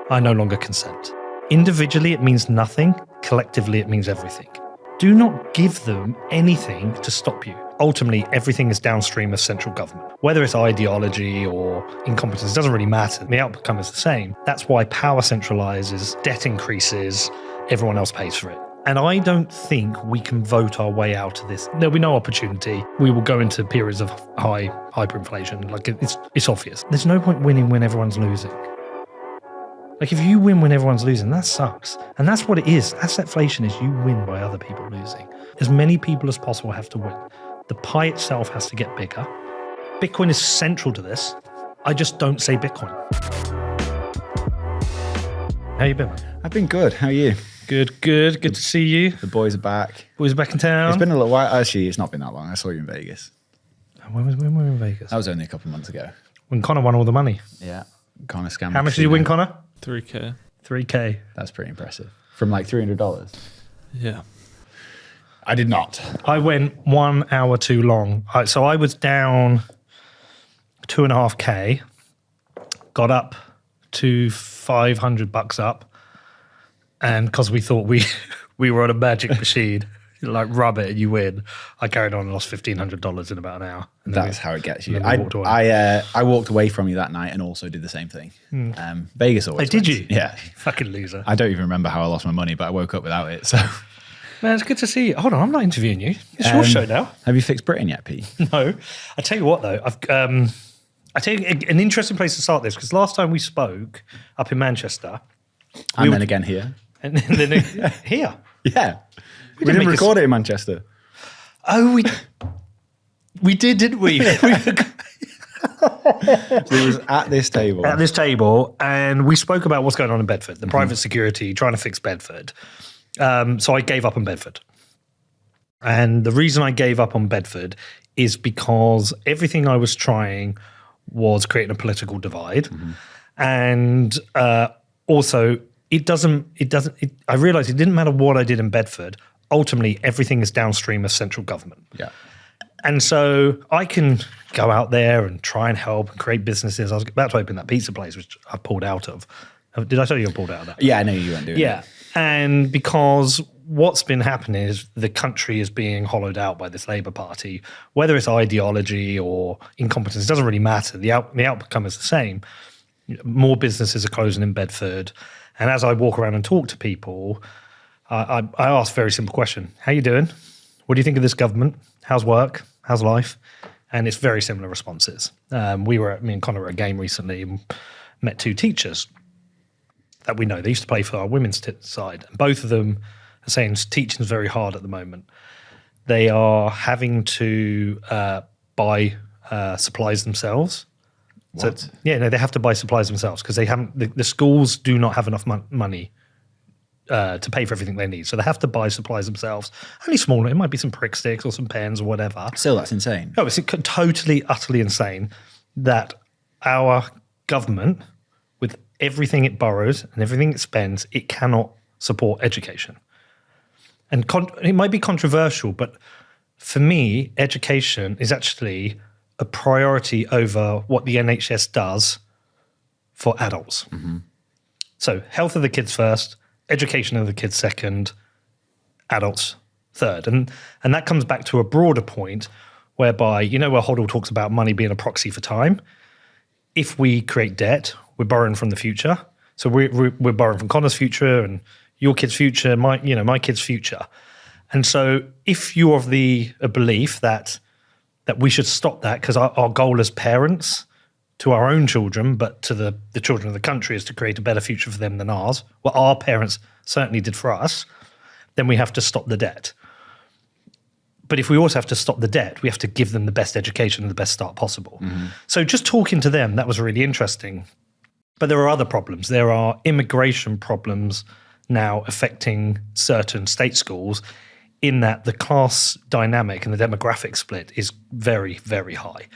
I no longer consent. Individually, it means nothing. Collectively, it means everything. Do not give them anything to stop you. Ultimately, everything is downstream of central government. Whether it's ideology or incompetence, it doesn't really matter. The outcome is the same. That's why power centralizes, debt increases, everyone else pays for it. And I don't think we can vote our way out of this. There'll be no opportunity. We will go into periods of high hyperinflation. Like it's obvious. There's no point winning when everyone's losing. Like if you win when everyone's losing, that sucks. And that's what it is. Assetflation is you win by other people losing. As many people as possible have to win. The pie itself has to get bigger. Bitcoin is central to this. I just don't say Bitcoin. How you been, man? I've been good. How are you? Good. Good to see you. The boys are back. Boys are back in town. It's been a little while. Actually, it's not been that long. I saw you in Vegas. When were we in Vegas? That was only a couple of months ago. When Connor won all the money. Yeah. Connor scammed. How much did you win, Connor? $3K. $3K. That's pretty impressive. From like $300. Yeah. I did not. I went 1 hour too long. So I was down 2.5K, got up to $500 up. And because we thought we were on a magic machine, like rub it and you win, I carried on and lost $1,500 in about an hour. And That's how it gets you. I walked away from you that night and also did the same thing. Vegas always did wins. you? Yeah. Fucking loser. I don't even remember how I lost my money, but I woke up without it. So, Man, it's good to see you. Hold on, I'm not interviewing you. It's your show now. Have you fixed Britain yet, Pete? No. I tell you what, though, I tell you an interesting place to start this, because last time we spoke up in Manchester. And then again here. And then here. Yeah. We didn't record it in Manchester. Oh, we did, didn't we? It was at this table. At this table, and we spoke about what's going on in Bedford, the private security, trying to fix Bedford. So I gave up on Bedford. And the reason I gave up on Bedford is because everything I was trying was creating a political divide. And also, I realized it didn't matter what I did in Bedford. Ultimately, everything is downstream of central government. Yeah. And so I can go out there and try and help and create businesses. I was about to open that pizza place, which I pulled out of. Did I tell you I pulled out of that? Yeah, I know you weren't doing it. Yeah. And because what's been happening is the country is being hollowed out by this Labour Party, whether it's ideology or incompetence, it doesn't really matter. The outcome is the same. More businesses are closing in Bedford. And as I walk around and talk to people, I ask a very simple question. How you doing? What do you think of this government? How's work? How's life? And it's very similar responses. Me and Connor were at a game recently and met two teachers that we know. They used to play for our women's side. And both of them are saying teaching is very hard at the moment. They are having to buy supplies themselves. What? So, they have to buy supplies themselves because they haven't. The schools do not have enough money to pay for everything they need, so they have to buy supplies themselves. Only smaller. It might be some prick sticks or some pens or whatever. Still, that's insane. Oh, it's totally, utterly insane that our government, with everything it borrows and everything it spends, it cannot support education. And it might be controversial, but for me, education is actually a priority over what the NHS does for adults. So health of the kids first, education of the kids second, adults third. And that comes back to a broader point whereby, where Hoddle talks about money being a proxy for time. If we create debt, we're borrowing from the future. So we're borrowing from Connor's future and your kid's future, my kid's future. And so if you're of the belief that we should stop that because our goal as parents to our own children, but to the children of the country is to create a better future for them than ours, what our parents certainly did for us, then we have to stop the debt. But if we also have to stop the debt, we have to give them the best education and the best start possible. So just talking to them, that was really interesting. But there are other problems. There are immigration problems now affecting certain state schools in that the class dynamic and the demographic split is very, very high.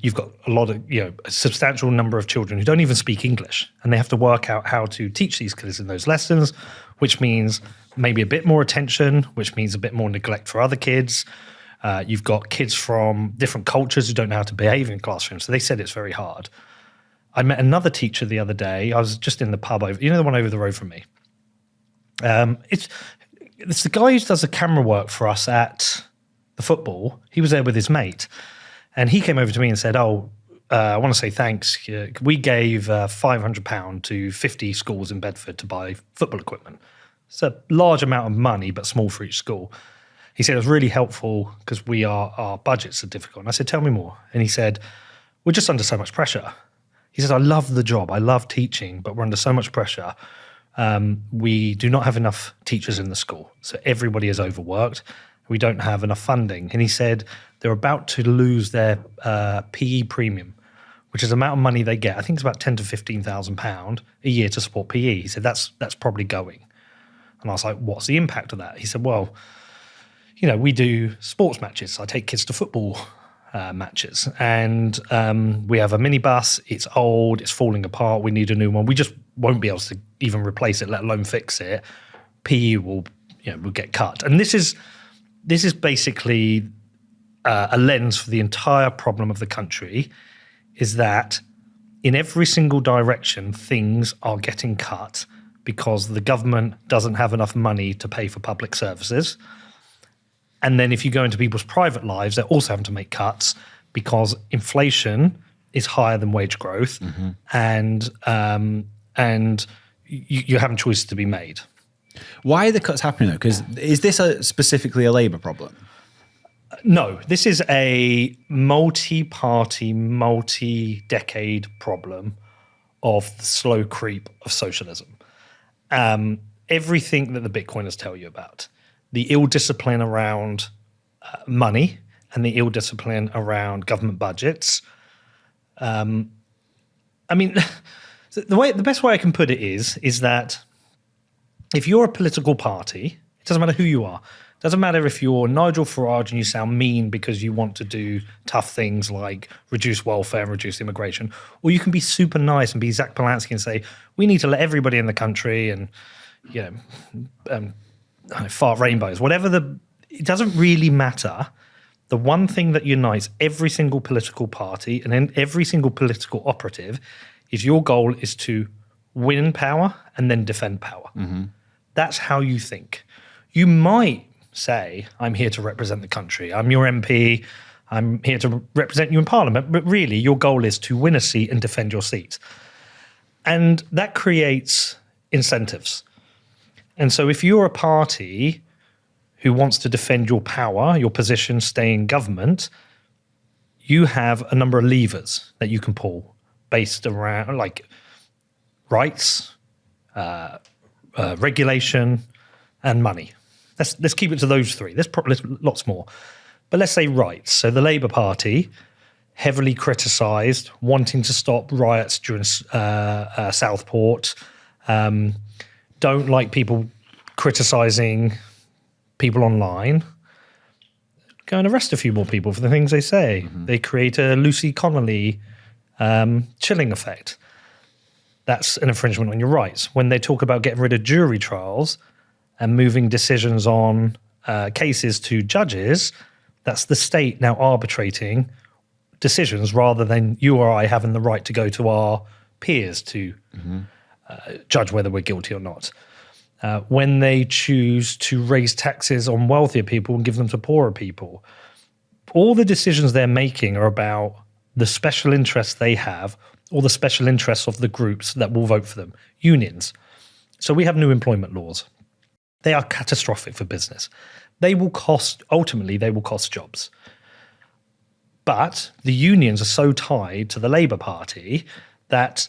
You've got a substantial number of children who don't even speak English, and they have to work out how to teach these kids in those lessons, which means maybe a bit more attention, which means a bit more neglect for other kids. You've got kids from different cultures who don't know how to behave in classrooms. So they said it's very hard. I met another teacher the other day. I was just in the pub over, the one over the road from me. It's the guy who does the camera work for us at the football. He was there with his mate, and he came over to me and said, I want to say thanks. We gave £500 to 50 schools in Bedford to buy football equipment. It's a large amount of money, but small for each school. He said it was really helpful because our budgets are difficult. And I said, tell me more. And he said, we're just under so much pressure. He says, I love the job. I love teaching, but we're under so much pressure. We do not have enough teachers in the school. So everybody is overworked. We don't have enough funding. And he said they're about to lose their PE premium, which is the amount of money they get. I think it's about £10,000 to £15,000 a year to support PE. He said, that's probably going. And I was like, what's the impact of that? He said, well, we do sports matches. I take kids to football matches, and we have a minibus. It's old, it's falling apart. We need a new one. We just won't be able to even replace it, let alone fix it. PE will get cut. And this is basically a lens for the entire problem of the country, is that in every single direction, things are getting cut because the government doesn't have enough money to pay for public services. And then if you go into people's private lives, they're also having to make cuts because inflation is higher than wage growth, and you're having choices to be made. Why are the cuts happening though? Because is this specifically a Labour problem? No, this is a multi-party, multi-decade problem of the slow creep of socialism. Everything that the Bitcoiners tell you about, the ill discipline around money and the ill discipline around government budgets. The best way I can put it is that if you're a political party, it doesn't matter who you are. It doesn't matter if you're Nigel Farage and you sound mean because you want to do tough things like reduce welfare and reduce immigration, or you can be super nice and be Zach Polanski and say, we need to let everybody in the country and, fart rainbows, it doesn't really matter. The one thing that unites every single political party and then every single political operative is your goal is to win power and then defend power. That's how you think. You might say, I'm here to represent the country. I'm your MP. I'm here to represent you in Parliament. But really, your goal is to win a seat and defend your seat. And that creates incentives. And so if you're a party who wants to defend your power, your position, stay in government, you have a number of levers that you can pull based around like rights, regulation, and money. Let's keep it to those three. There's probably lots more. But let's say rights. So the Labour Party, heavily criticised, wanting to stop riots during Southport, don't like people criticising people online, go and arrest a few more people for the things they say. They create a Lucy Connolly chilling effect. That's an infringement on your rights. When they talk about getting rid of jury trials and moving decisions on cases to judges, that's the state now arbitrating decisions rather than you or I having the right to go to our peers to judge whether we're guilty or not. When they choose to raise taxes on wealthier people and give them to poorer people, all the decisions they're making are about the special interests they have or the special interests of the groups that will vote for them, unions. So we have new employment laws. They are catastrophic for business. Ultimately, they will cost jobs. But the unions are so tied to the Labour Party that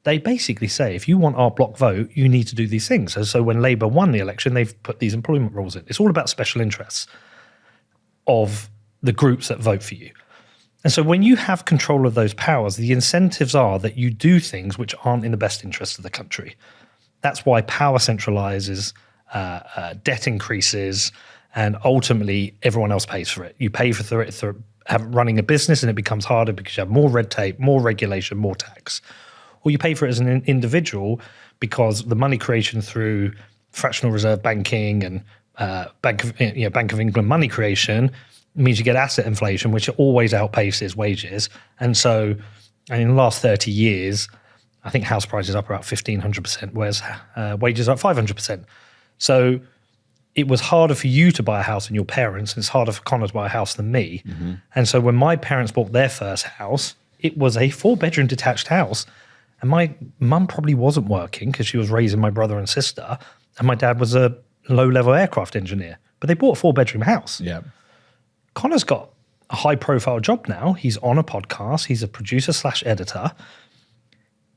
they basically say, if you want our block vote, you need to do these things. So when Labour won the election, they've put these employment rules in. It's all about special interests of the groups that vote for you. And so when you have control of those powers, the incentives are that you do things which aren't in the best interest of the country. That's why power centralizes, debt increases, and ultimately everyone else pays for it. You pay for it through running a business, and it becomes harder because you have more red tape, more regulation, more tax. Or you pay for it as an individual because the money creation through fractional reserve banking and Bank of England money creation means you get asset inflation, which always outpaces wages. And so And in the last 30 years, I think house prices are up about 1,500%, whereas wages are up 500%. So it was harder for you to buy a house than your parents, and it's harder for Connor to buy a house than me. And so when my parents bought their first house, it was a 4-bedroom detached house. And my mum probably wasn't working because she was raising my brother and sister, and my dad was a low-level aircraft engineer. But they bought a 4-bedroom house. Yeah. Connor's got a high-profile job now. He's on a podcast. He's a producer/editor.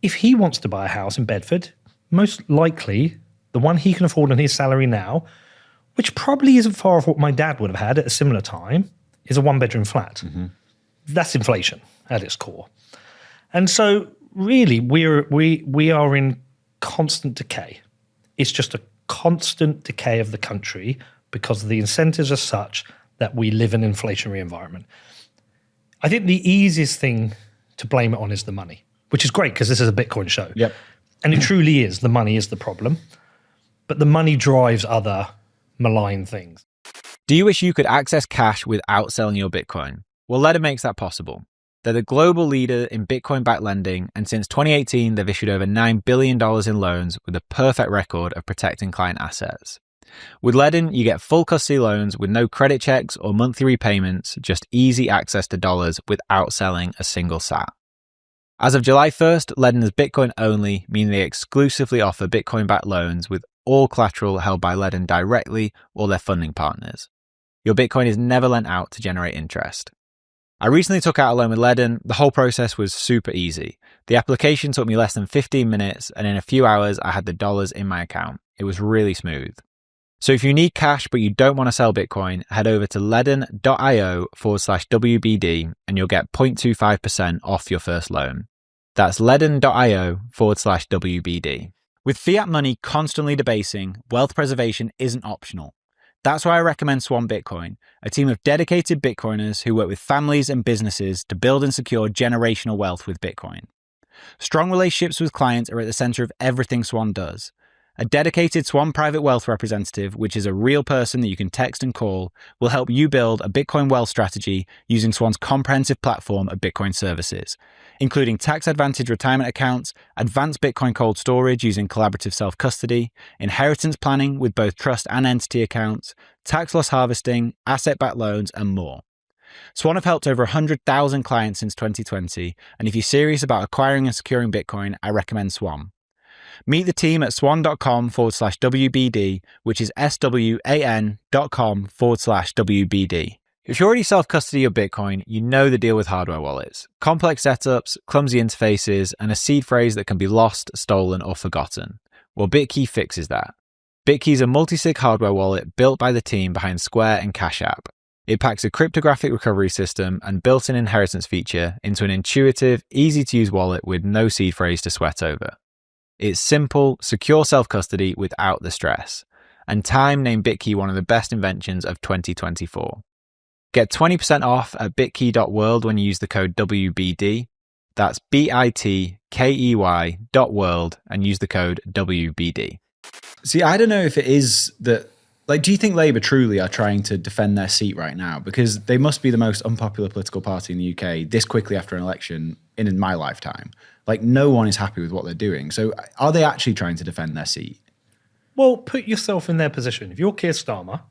If he wants to buy a house in Bedford, most likely the one he can afford on his salary now, which probably isn't far off what my dad would have had at a similar time, is a 1-bedroom flat. That's inflation at its core. And so really we are in constant decay. It's just a constant decay of the country because the incentives are such that we live in an inflationary environment. I think the easiest thing to blame it on is the money, which is great because this is a Bitcoin show. Yep. And it truly is. The money is the problem. But the money drives other malign things. Do you wish you could access cash without selling your Bitcoin? Well, Ledden makes that possible. They're the global leader in Bitcoin-backed lending, and since 2018, they've issued over $9 billion in loans with a perfect record of protecting client assets. With Ledden, you get full custody loans with no credit checks or monthly repayments, just easy access to dollars without selling a single sat. As of July 1st, Ledden is Bitcoin only, meaning they exclusively offer Bitcoin-backed loans with all collateral held by Ledden directly or their funding partners. Your Bitcoin is never lent out to generate interest. I recently took out a loan with Ledden. The whole process was super easy. The application took me less than 15 minutes, and in a few hours, I had the dollars in my account. It was really smooth. So if you need cash but you don't want to sell Bitcoin, head over to ledden.io/WBD and you'll get 0.25% off your first loan. That's ledden.io/WBD. With fiat money constantly debasing, wealth preservation isn't optional. That's why I recommend Swan Bitcoin, a team of dedicated Bitcoiners who work with families and businesses to build and secure generational wealth with Bitcoin. Strong relationships with clients are at the center of everything Swan does. A dedicated Swan Private Wealth representative, which is a real person that you can text and call, will help you build a Bitcoin wealth strategy using Swan's comprehensive platform of Bitcoin services, including tax-advantaged retirement accounts, advanced Bitcoin cold storage using collaborative self-custody, inheritance planning with both trust and entity accounts, tax loss harvesting, asset-backed loans, and more. Swan have helped over 100,000 clients since 2020, and if you're serious about acquiring and securing Bitcoin, I recommend Swan. Meet the team at swan.com/WBD, which is SWAN.com/WBD. If you already self-custody your Bitcoin, you know the deal with hardware wallets. Complex setups, clumsy interfaces, and a seed phrase that can be lost, stolen, or forgotten. Well, Bitkey fixes that. Bitkey is a multi-sig hardware wallet built by the team behind Square and Cash App. It packs a cryptographic recovery system and built-in inheritance feature into an intuitive, easy-to-use wallet with no seed phrase to sweat over. It's simple, secure self-custody without the stress. And Time named Bitkey one of the best inventions of 2024. Get 20% off at bitkey.world when you use the code WBD. That's bitkey.world and use the code WBD. See, I don't know if it is that, like, do you think Labour truly are trying to defend their seat right now? Because they must be the most unpopular political party in the UK this quickly after an election in my lifetime. Like, no one is happy with what they're doing. So are they actually trying to defend their seat? Well, put yourself in their position. If you're Keir Starmer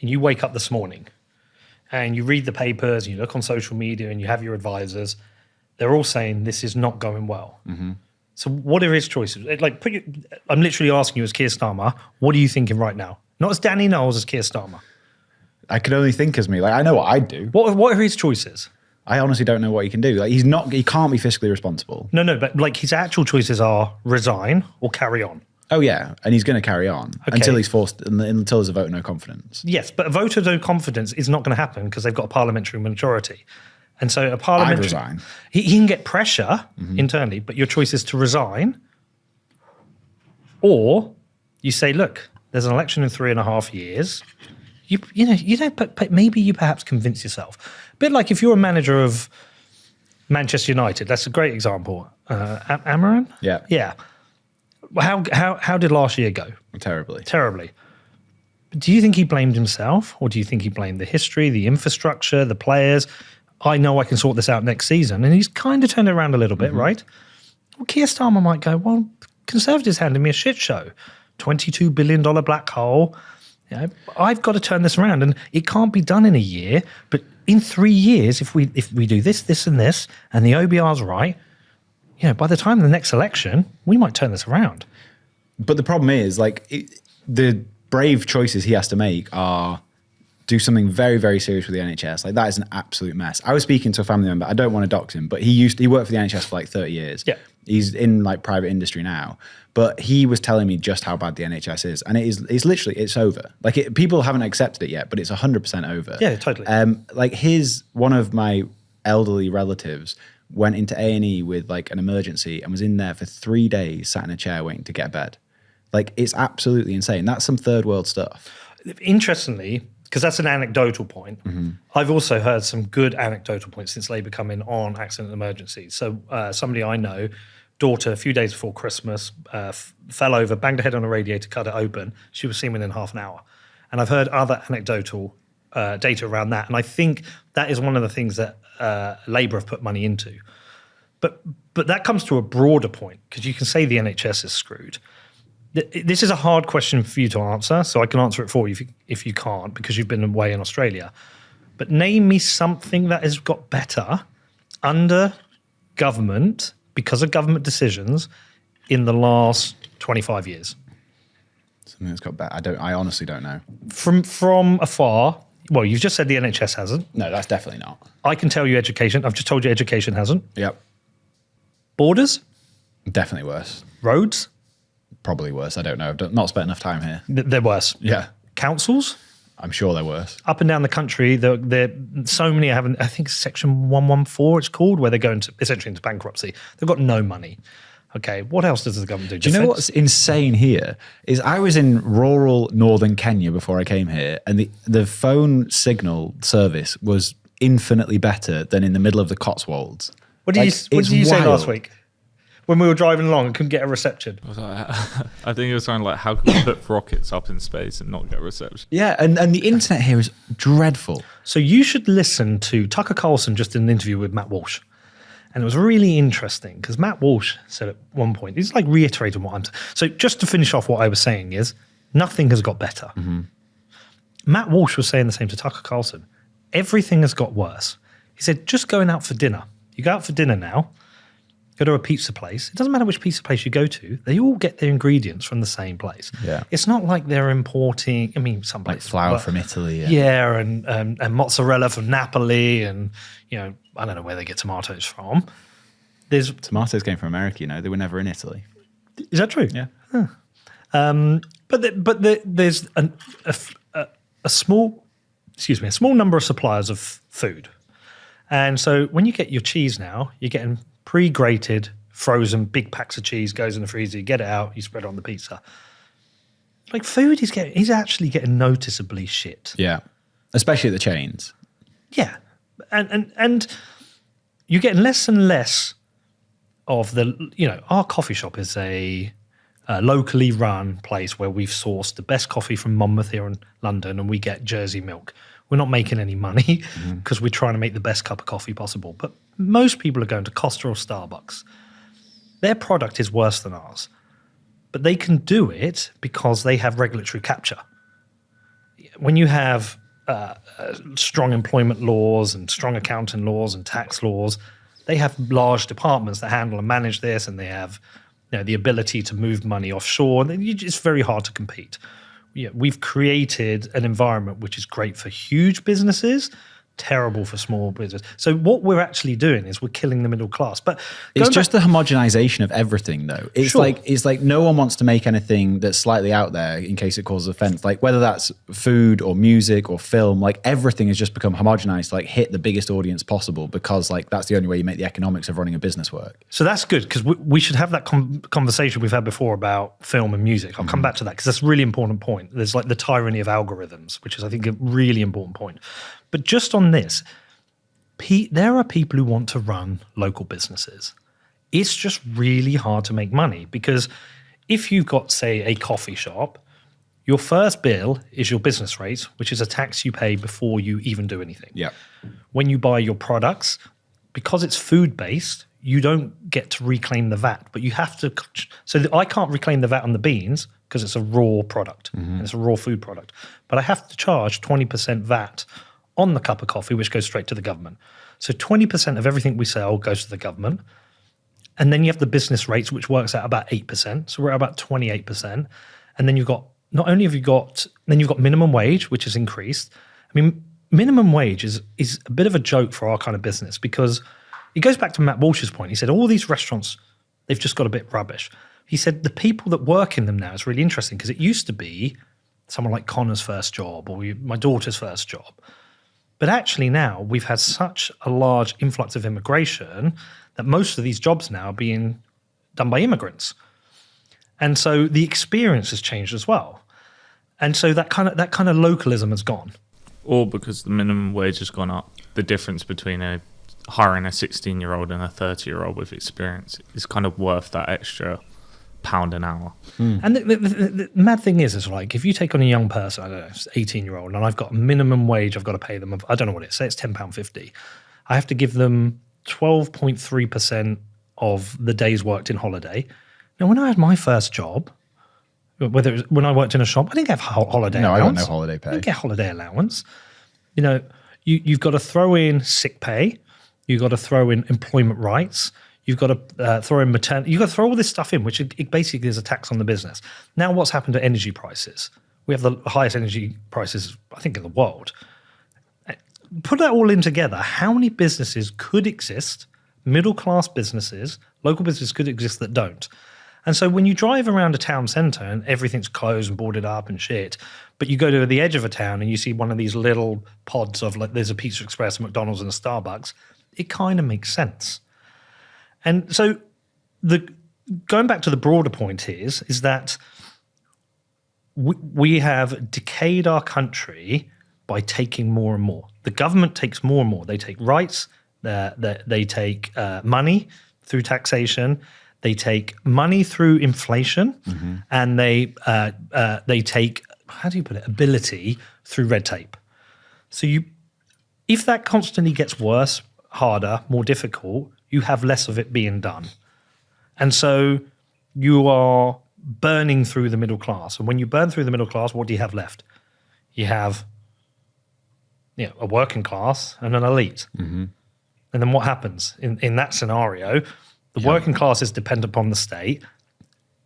and you wake up this morning and you read the papers, and you look on social media and you have your advisors, they're all saying this is not going well. So what are his choices? Like, I'm literally asking you as Keir Starmer, what are you thinking right now? Not as Danny Knowles, as Keir Starmer. I can only think as me. Like, I know what I'd do. What are his choices? I honestly don't know what he can do. Like, he can't be fiscally responsible. No, but like his actual choices are resign or carry on. Oh yeah, and he's going to carry on until he's forced, until there's a vote of no confidence. Yes, but a vote of no confidence is not going to happen because they've got a parliamentary majority. And so a parliamentary... I'd resign. He can get pressure internally, but your choice is to resign, or you say, look, there's an election in 3.5 years. But maybe you perhaps convince yourself. A bit like if you're a manager of Manchester United, that's a great example. Amaran? Yeah. Yeah. How did last year go? Terribly. Do you think he blamed himself, or do you think he blamed the history, the infrastructure, the players? I know I can sort this out next season. And he's kind of turned it around a little bit, right? Well, Keir Starmer might go, well, Conservatives handed me a shit show. $22 billion black hole. You know, I've got to turn this around. And it can't be done in a year. But in 3 years, if we do this, this, and this, and the OBR's right, you know, by the time of the next election, we might turn this around. But the problem is, like, the brave choices he has to make are do something very, very serious with the NHS. Like, that is an absolute mess. I was speaking to a family member. I don't want to dox him, but he worked for the NHS for like 30 years. Yeah. He's in like private industry now, but he was telling me just how bad the NHS is. And it's literally, it's over. Like, people haven't accepted it yet, but it's 100% over. Yeah, totally. Like, one of my elderly relatives went into A&E with like an emergency and was in there for 3 days, sat in a chair waiting to get a bed. Like, it's absolutely insane. That's some third world stuff. Interestingly, because that's an anecdotal point, I've also heard some good anecdotal points since Labour come in on accident and emergencies. So somebody I know, daughter, a few days before Christmas, fell over, banged her head on a radiator, cut it open. She was seen within half an hour. And I've heard other anecdotal data around that. And I think that is one of the things that Labour have put money into. But that comes to a broader point, because you can say the NHS is screwed. This is a hard question for you to answer, so I can answer it for you if you can't, because you've been away in Australia. But name me something that has got better under government, because of government decisions, in the last 25 years. Something that's got better. I honestly don't know. From afar, well, you've just said the NHS hasn't. No, that's definitely not. I can tell you education. I've just told you education hasn't. Yep. Borders? Definitely worse. Roads? Probably worse. I don't know. I've not spent enough time here. They're worse. Yeah. Councils? I'm sure they're worse. Up and down the country, there so many haven't. I think Section 114 it's called, where they're going to essentially into bankruptcy. They've got no money. Okay, what else does the government do? Do you know what's insane here is I was in rural northern Kenya before I came here, and the phone signal service was infinitely better than in the middle of the Cotswolds. What did you say last week? When we were driving along and couldn't get a reception. I think it was something like, how can we put rockets up in space and not get reception? Yeah, and the internet here is dreadful. So you should listen to Tucker Carlson just in an interview with Matt Walsh. And it was really interesting because Matt Walsh said at one point, he's like reiterating what I'm saying. So just to finish off what I was saying is, nothing has got better. Matt Walsh was saying the same to Tucker Carlson. Everything has got worse. He said, just going out for dinner. You go out for dinner now, go to a pizza place. It doesn't matter which pizza place you go to. They all get their ingredients from the same place. Yeah. It's not like they're importing, I mean, some Like places. flour from Italy. Yeah, and mozzarella from Napoli and, you know, I don't know where they get tomatoes from. Tomatoes came from America, you know. They were never in Italy. Is that true? Yeah. Huh. There's a small number of suppliers of food. And so when you get your cheese now, you're getting pre-grated, frozen, big packs of cheese, goes in the freezer, you get it out, you spread it on the pizza. Like food he's actually getting noticeably shit. Yeah. Especially at the chains. Yeah. And you're getting less and less of our coffee shop is a locally run place where we've sourced the best coffee from Monmouth here in London, and we get Jersey milk. We're not making any money because we're trying to make the best cup of coffee possible. But most people are going to Costa or Starbucks. Their product is worse than ours. But they can do it because they have regulatory capture. When you have strong employment laws and strong accounting laws and tax laws, they have large departments that handle and manage this, and they have the ability to move money offshore. It's very hard to compete. We've created an environment which is great for huge businesses, terrible for small business. So what we're actually doing is we're killing the middle class. But it's just the homogenization of everything, though. It's like no one wants to make anything that's slightly out there in case it causes offense. Like whether that's food or music or film, like everything has just become homogenized to like hit the biggest audience possible because like that's the only way you make the economics of running a business work. So that's good because we should have that conversation we've had before about film and music. I'll come back to that because that's a really important point. There's like the tyranny of algorithms, which is I think a really important point. But just on this, there are people who want to run local businesses. It's just really hard to make money because if you've got, say, a coffee shop, Your first bill is your business rate, which is a tax you pay before you even do anything. Yeah. When you buy your products, because it's food-based, you don't get to reclaim the VAT, but you have to. So I can't reclaim the VAT on the beans because it's a raw product and it's a raw food product. But I have to charge 20% VAT on the cup of coffee, which goes straight to the government. So 20% of everything we sell goes to the government. And then you have the business rates, which works out about 8%. So we're at about 28%. And then you've got, not only have you got, then you've got minimum wage, which has increased. I mean, minimum wage is a bit of a joke for our kind of business because it goes back to Matt Walsh's point. He said, all these restaurants, they've just got a bit rubbish. He said, the people that work in them now is really interesting because it used to be someone like Connor's first job or my daughter's first job. But actually now we've had such a large influx of immigration that most of these jobs now are being done by immigrants. And so the experience has changed as well. And so that kind of localism has gone. Or because the minimum wage has gone up, the difference between hiring a 16-year-old and a 30-year-old with experience is kind of worth that extra £1 an hour. And the mad thing is like, if you take on a young person, I don't know, 18-year-old, and I've got a minimum wage I've got to pay them, I don't know what it is, say it's £10.50. I have to give them 12.3% of the days worked in holiday. Now, when I had my first job, whether it was when I worked in a shop, I didn't get holiday allowance. No, I got no holiday pay. I didn't get holiday allowance. You know, you've got to throw in sick pay. You've got to throw in employment rights. You've got to throw in maternity. You've got to throw all this stuff in, which it basically is a tax on the business. Now, what's happened to energy prices? We have the highest energy prices, I think, in the world. Put that all in together, how many businesses could exist, middle-class businesses, local businesses could exist that don't? And so when you drive around a town centre and everything's closed and boarded up and shit, but you go to the edge of a town and you see one of these little pods of like there's a Pizza Express, a McDonald's and a Starbucks, it kind of makes sense. And so going back to the broader point is that we have decayed our country by taking more and more. The government takes more and more. They take rights, they take money through taxation, they take money through inflation, and they take, how do you put it, ability through red tape. So if that constantly gets worse, harder, more difficult, you have less of it being done. And so you are burning through the middle class. And when you burn through the middle class, what do you have left? You have a working class and an elite. And then what happens in that scenario? The working class is dependent upon the state,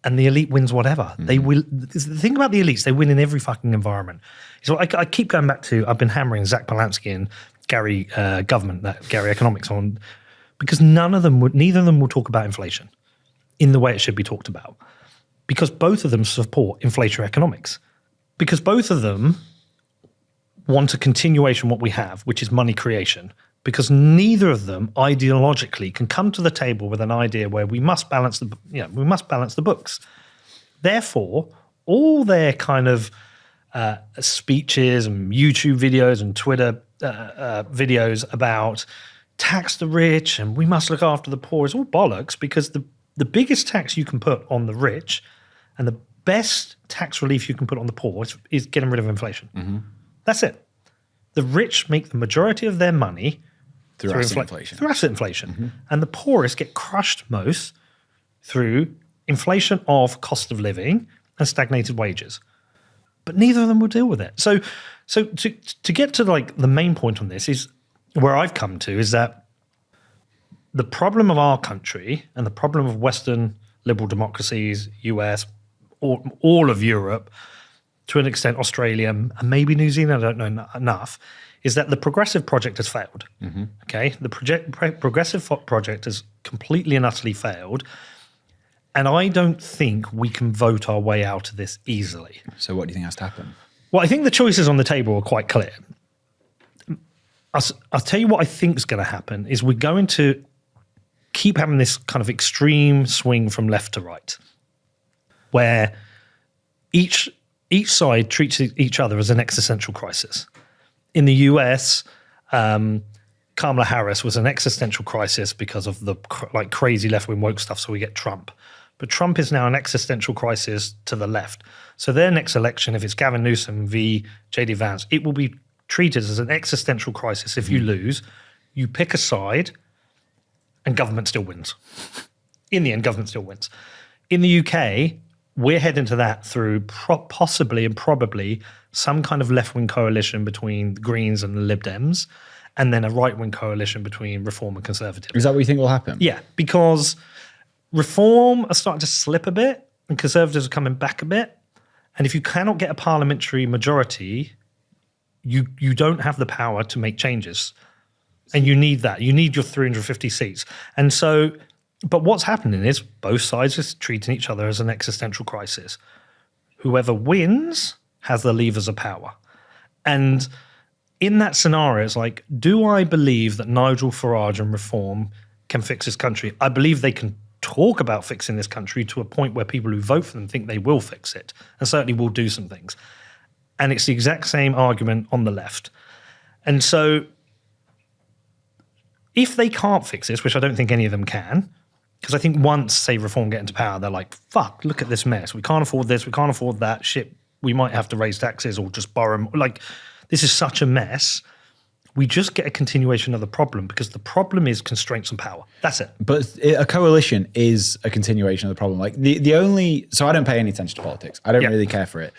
and the elite wins whatever. They will. The thing about the elites, they win in every fucking environment. So I keep going back to, I've been hammering Zach Polanski and Gary Government, that Gary Economics on, because neither of them will talk about inflation in the way it should be talked about, because both of them support inflationary economics, because both of them want a continuation of what we have, which is money creation, because neither of them ideologically can come to the table with an idea where we must balance the books. Therefore, all their kind of speeches and YouTube videos and Twitter videos about tax the rich and we must look after the poor is all bollocks, because the biggest tax you can put on the rich and the best tax relief you can put on the poor is getting rid of inflation. That's it. The rich make the majority of their money through asset inflation. And the poorest get crushed most through inflation of cost of living and stagnated wages. But neither of them will deal with it. So to get to like the main point on this is where I've come to is that the problem of our country and the problem of Western liberal democracies, US, all of Europe, to an extent Australia and maybe New Zealand, I don't know enough, is that the progressive project has failed. Okay, the progressive project has completely and utterly failed, and I don't think we can vote our way out of this easily. So what do you think has to happen? Well, I think the choices on the table are quite clear. I'll tell you what I think is going to happen is we're going to keep having this kind of extreme swing from left to right, where each side treats each other as an existential crisis. In the US, Kamala Harris was an existential crisis because of the crazy left-wing woke stuff, so we get Trump. But Trump is now an existential crisis to the left. So their next election, if it's Gavin Newsom v. J.D. Vance, it will be treated as an existential crisis. If you lose, you pick a side and government still wins. In the end, government still wins. In the UK, we're heading to that through possibly and probably some kind of left-wing coalition between the Greens and the Lib Dems, and then a right-wing coalition between Reform and Conservative. Is that what you think will happen? Yeah, because Reform are starting to slip a bit and Conservatives are coming back a bit. And if you cannot get a parliamentary majority, you don't have the power to make changes. And you need that. You need your 350 seats. And so, but what's happening is both sides are treating each other as an existential crisis. Whoever wins has the levers of power. And in that scenario, it's like, do I believe that Nigel Farage and Reform can fix this country? I believe they can talk about fixing this country to a point where people who vote for them think they will fix it, and certainly will do some things. And it's the exact same argument on the left. And so if they can't fix this, which I don't think any of them can, because I think once, say, Reform get into power, they're like, fuck, look at this mess. We can't afford this. We can't afford that. Shit, we might have to raise taxes or just borrow. Like, this is such a mess. We just get a continuation of the problem because the problem is constraints on power. That's it. But a coalition is a continuation of the problem. Like the only, so I don't pay any attention to politics. I don't really care for it.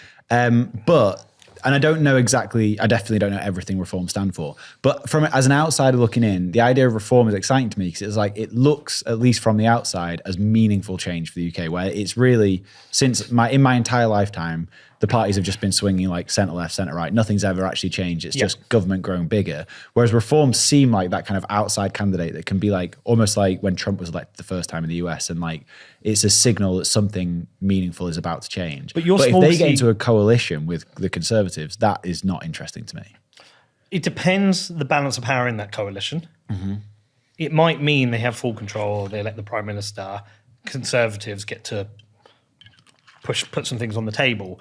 And I don't know exactly, I definitely don't know everything Reform stand for. But from as an outsider looking in, the idea of Reform is exciting to me because it's like, it looks, at least from the outside, as meaningful change for the UK, where it's really, in my entire lifetime, the parties have just been swinging like centre left, centre right. Nothing's ever actually changed. It's just government growing bigger. Whereas Reform seem like that kind of outside candidate that can be like almost like when Trump was elected the first time in the US, and like it's a signal that something meaningful is about to change. But if they get into a coalition with the Conservatives, that is not interesting to me. It depends the balance of power in that coalition. Mm-hmm. It might mean they have full control. They elect the Prime Minister. Conservatives get to put some things on the table.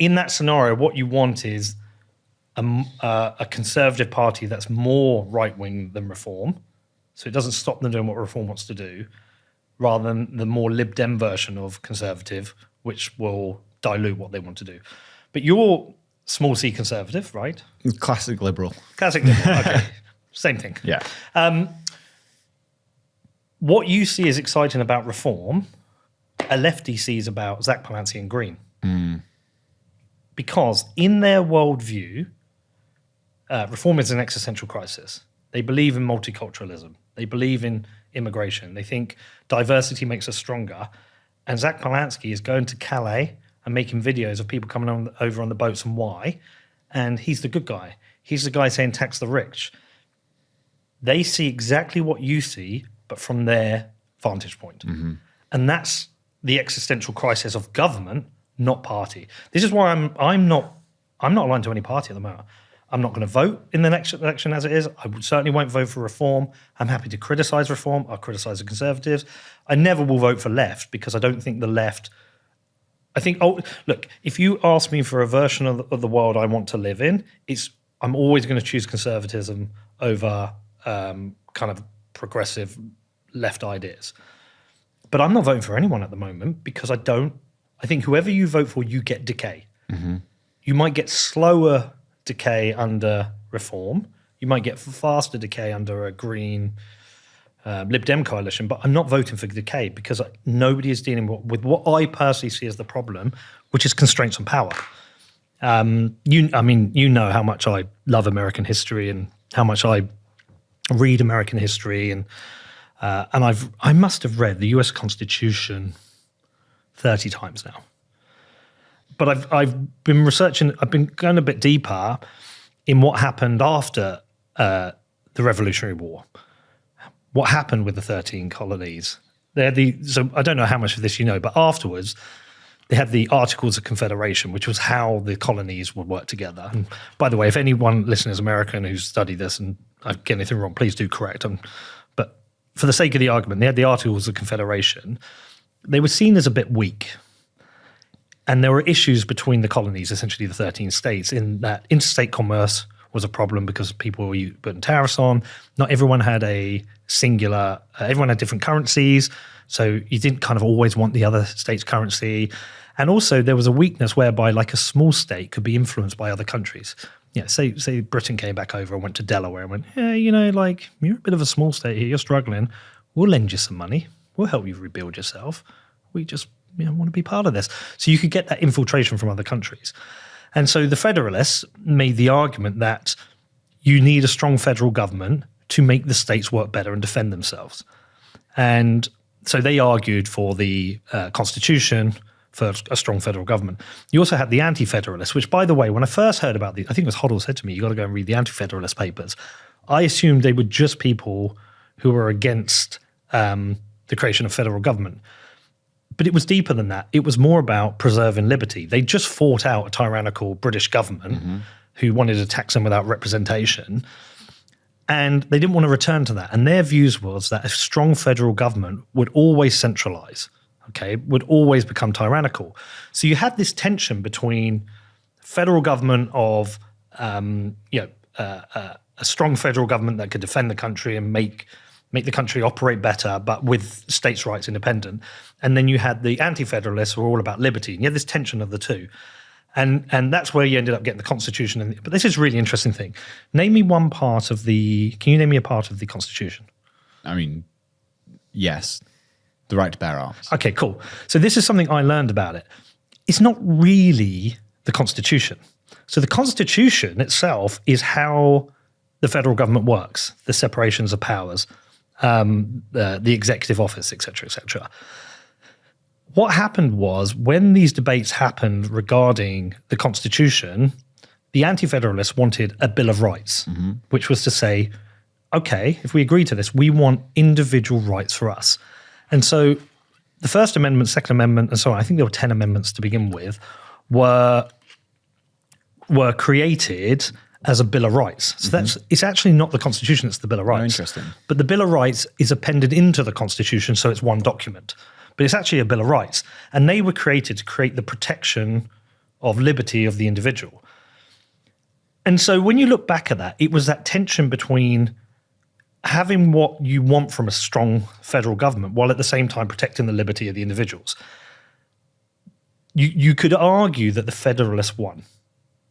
In that scenario, what you want is a Conservative party that's more right-wing than Reform, so it doesn't stop them doing what Reform wants to do, rather than the more Lib Dem version of Conservative, which will dilute what they want to do. But you're small c Conservative, right? Classic Liberal. Classic Liberal, okay. Same thing. Yeah. What you see as exciting about Reform, a lefty sees about Zach Palance and Green. Because in their worldview, Reform is an existential crisis. They believe in multiculturalism. They believe in immigration. They think diversity makes us stronger. And Zach Polanski is going to Calais and making videos of people coming over on the boats and why. And he's the good guy. He's the guy saying tax the rich. They see exactly what you see, but from their vantage point. Mm-hmm. And that's the existential crisis of government, not party. This is why I'm not aligned to any party at the moment. I'm not going to vote in the next election as it is. I certainly won't vote for Reform. I'm happy to criticise Reform. I'll criticise the Conservatives. I never will vote for left because I don't think the left... I think, look, if you ask me for a version of the world I want to live in, I'm always going to choose conservatism over kind of progressive left ideas. But I'm not voting for anyone at the moment because I think whoever you vote for, you get decay. Mm-hmm. You might get slower decay under Reform. You might get faster decay under a Green Lib Dem coalition, but I'm not voting for decay because nobody is dealing with what I personally see as the problem, which is constraints on power. You know how much I love American history and how much I read American history, and I must have read the U.S. Constitution 30 times now. But I've been researching. I've been going a bit deeper in what happened after the Revolutionary War. What happened with the 13 colonies? So I don't know how much of this you know, but afterwards they had the Articles of Confederation, which was how the colonies would work together. And by the way, if anyone listening is American who's studied this and I get anything wrong, please do correct them. But for the sake of the argument, they had the Articles of Confederation. They were seen as a bit weak. And there were issues between the colonies, essentially the 13 states, in that interstate commerce was a problem because people were putting tariffs on. Not everyone had a singular, everyone had different currencies. So you didn't kind of always want the other state's currency. And also there was a weakness whereby like a small state could be influenced by other countries. Yeah, say Britain came back over and went to Delaware and went, yeah, you know, like you're a bit of a small state here, you're struggling. We'll lend you some money. We'll help you rebuild yourself. We just want to be part of this. So you could get that infiltration from other countries. And so the Federalists made the argument that you need a strong federal government to make the states work better and defend themselves. And so they argued for the Constitution, for a strong federal government. You also had the Anti-Federalists, which, by the way, when I first heard about these, I think it was Hoddle said to me, you got to go and read the Anti-Federalist papers. I assumed they were just people who were against the creation of federal government. But it was deeper than that. It was more about preserving liberty. They just fought out a tyrannical British government who wanted to tax them without representation. And they didn't want to return to that. And their views was that a strong federal government would always centralize, okay, would always become tyrannical. So you had this tension between federal government of, a strong federal government that could defend the country and make the country operate better, but with states' rights independent. And then you had the Anti-Federalists who were all about liberty. And you had this tension of the two. And that's where you ended up getting the Constitution. But this is a really interesting thing. Can you name me a part of the Constitution? I mean, yes, the right to bear arms. Okay, cool. So this is something I learned about it. It's not really the Constitution. So the Constitution itself is how the federal government works, the separations of powers, the executive office, et cetera, et cetera. What happened was when these debates happened regarding the Constitution, the Anti-Federalists wanted a Bill of Rights, which was to say, okay, if we agree to this, we want individual rights for us. And so the First Amendment, Second Amendment, and so on, I think there were 10 amendments to begin with, were created as a Bill of Rights. So it's actually not the Constitution, it's the Bill of Rights. Oh, interesting. But the Bill of Rights is appended into the Constitution, so it's one document. But it's actually a Bill of Rights. And they were created to create the protection of liberty of the individual. And so when you look back at that, it was that tension between having what you want from a strong federal government while at the same time protecting the liberty of the individuals. You could argue that the Federalists won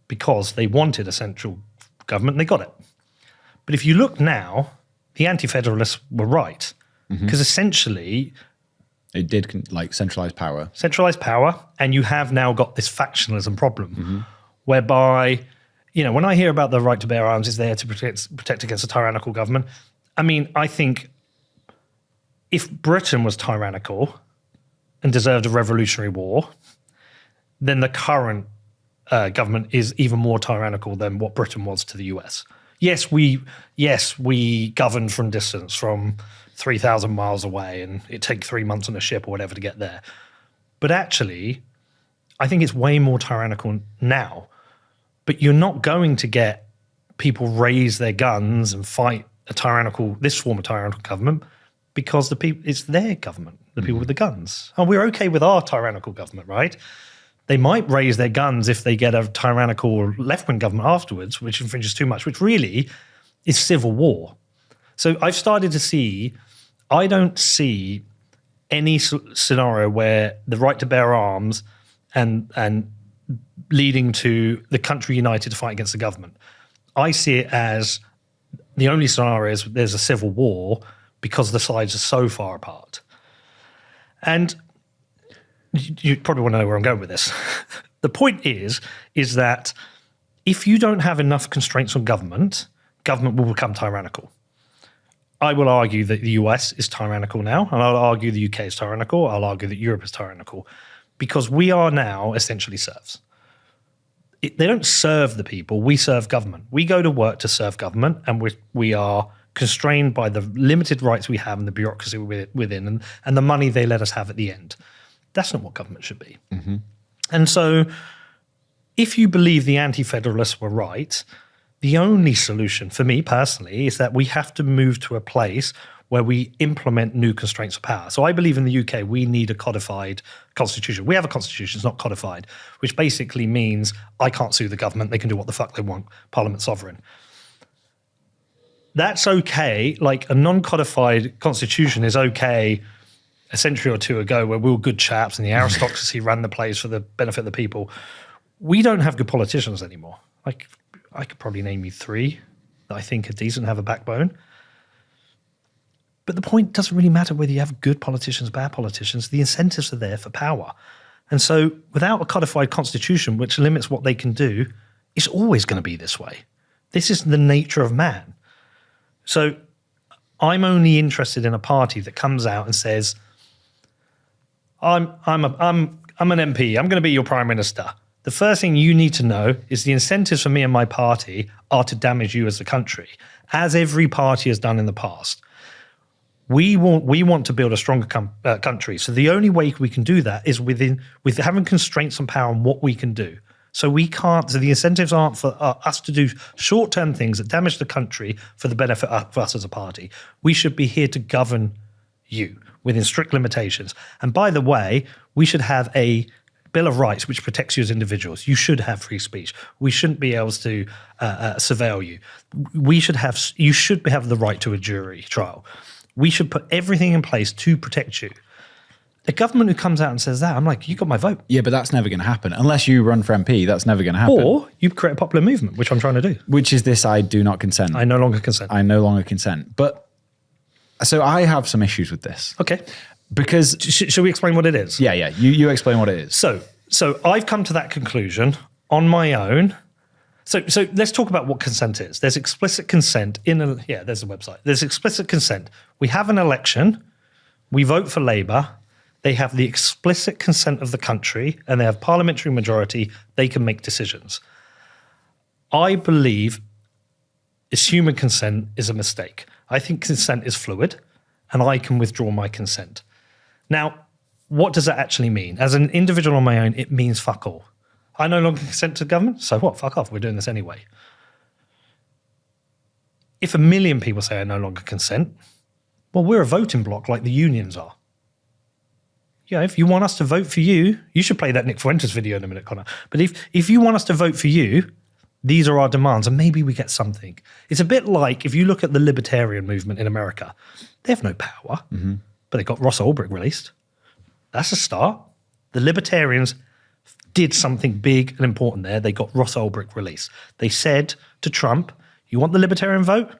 because they wanted a central government and they got it. But if you look now, the Anti-Federalists were right because essentially it did like centralized power. Centralized power, and you have now got this factionalism problem whereby, you know, when I hear about the right to bear arms is there to protect against a tyrannical government, I mean, I think if Britain was tyrannical and deserved a revolutionary war, then the current government is even more tyrannical than what Britain was to the US. Yes, we governed from distance, from 3,000 miles away, and it takes 3 months on a ship or whatever to get there. But actually, I think it's way more tyrannical now. But you're not going to get people raise their guns and fight this form of tyrannical government because it's their government, the people with the guns. Oh, we're okay with our tyrannical government, right? They might raise their guns if they get a tyrannical left-wing government afterwards, which infringes too much, which really is civil war. So I've started to see, I don't see any scenario where the right to bear arms and leading to the country united to fight against the government. I see it as the only scenario is there's a civil war because the sides are so far apart. And you probably want to know where I'm going with this. The point is that if you don't have enough constraints on government will become tyrannical. I will argue that the US is tyrannical now, and I'll argue the UK is tyrannical. I'll argue that Europe is tyrannical because we are now essentially serfs. They don't serve the people, we serve government. We go to work to serve government, and we are constrained by the limited rights we have and the bureaucracy within and the money they let us have at the end. That's not what government should be. And so if you believe the Anti-Federalists were right, the only solution for me personally is that we have to move to a place where we implement new constraints of power. So I believe in the UK, we need a codified constitution. We have a constitution, it's not codified, which basically means I can't sue the government. They can do what the fuck they want. Parliament's sovereign. That's okay. Like a non-codified constitution is okay a century or two ago where we were good chaps and the aristocracy ran the place for the benefit of the people. We don't have good politicians anymore. Like I could probably name you 3 that I think are decent and have a backbone. But the point doesn't really matter whether you have good politicians, bad politicians. The incentives are there for power. And so without a codified constitution which limits what they can do, it's always going to be this way. This is the nature of man. So I'm only interested in a party that comes out and says, I'm an MP, I'm going to be your prime minister. The first thing you need to know is the incentives for me and my party are to damage you as a country, as every party has done in the past. We want to build a stronger country. So the only way we can do that is with having constraints on power on what we can do. So we can't. So the incentives aren't for us to do short-term things that damage the country for the benefit of us as a party. We should be here to govern you within strict limitations. And by the way, we should have a Bill of Rights which protects you as individuals. You should have free speech. We shouldn't be able to surveil you. You should have the right to a jury trial. We should put everything in place to protect you. A government who comes out and says that, I'm like, you got my vote. Yeah, but that's never going to happen. Unless you run for MP, that's never going to happen. Or you create a popular movement, which I'm trying to do. Which is this, I do not consent. I no longer consent. I no longer consent. But, so I have some issues with this. Okay. Because... Should we explain what it is? Yeah. You explain what it is. So I've come to that conclusion on my own. So let's talk about what consent is. There's explicit consent there's a website. There's explicit consent. We have an election. We vote for Labour. They have the explicit consent of the country and they have parliamentary majority. They can make decisions. I believe assuming consent is a mistake. I think consent is fluid and I can withdraw my consent. Now, what does that actually mean? As an individual on my own, it means fuck all. I no longer consent to government, so what? Fuck off, we're doing this anyway. If 1 million people say I no longer consent, well, we're a voting bloc like the unions are. Yeah, if you want us to vote for you, you should play that Nick Fuentes video in a minute, Connor. But if you want us to vote for you, these are our demands, and maybe we get something. It's a bit like if you look at the libertarian movement in America, they have no power, but they got Ross Ulbricht released. That's a start. The libertarians did something big and important there. They got Ross Ulbricht released. They said to Trump, you want the libertarian vote?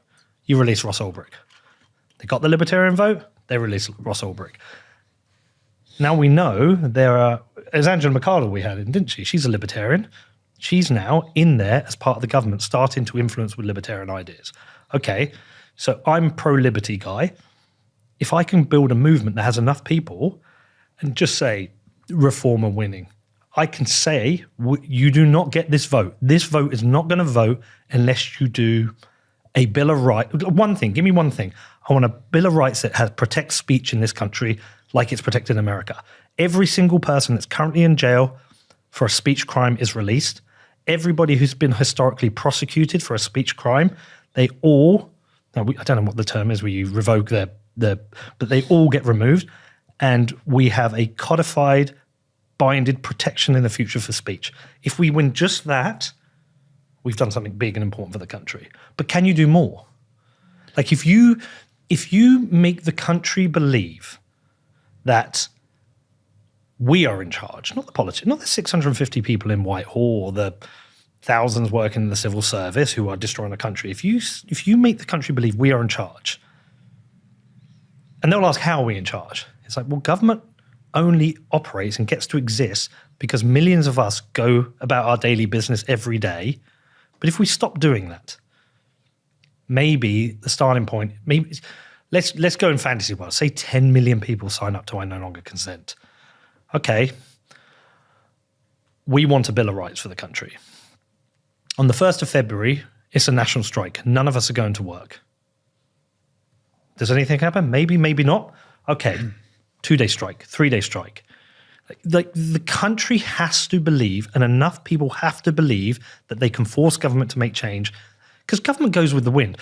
You release Ross Ulbricht. They got the libertarian vote? They released Ross Ulbricht. Now we know there are, as Angela McCardle we had in, didn't she? She's a libertarian. She's now in there as part of the government, starting to influence with libertarian ideas. Okay, so I'm pro-liberty guy. If I can build a movement that has enough people and just say, reform are winning, I can say, you do not get this vote. This vote is not going to vote unless you do a Bill of Rights. One thing, give me one thing. I want a Bill of Rights that protects speech in this country like it's protected in America. Every single person that's currently in jail for a speech crime is released. Everybody who's been historically prosecuted for a speech crime, they all, I don't know what the term is where you revoke but they all get removed. And we have a codified, binded protection in the future for speech. If we win just that, we've done something big and important for the country. But can you do more? Like if you make the country believe that we are in charge, not the politicians, not the 650 people in Whitehall or the thousands working in the civil service who are destroying the country. If you make the country believe we are in charge, and they'll ask, how are we in charge? It's like, well, government only operates and gets to exist because millions of us go about our daily business every day. But if we stop doing that, maybe the starting point, maybe let's go in fantasy world. Say 10 million people sign up to I no longer consent. Okay, we want a Bill of Rights for the country. On the 1st of February, it's a national strike. None of us are going to work. Does anything happen? Maybe, maybe not. Okay, 2-day strike, 3-day strike. Like the country has to believe, and enough people have to believe that they can force government to make change, because government goes with the wind.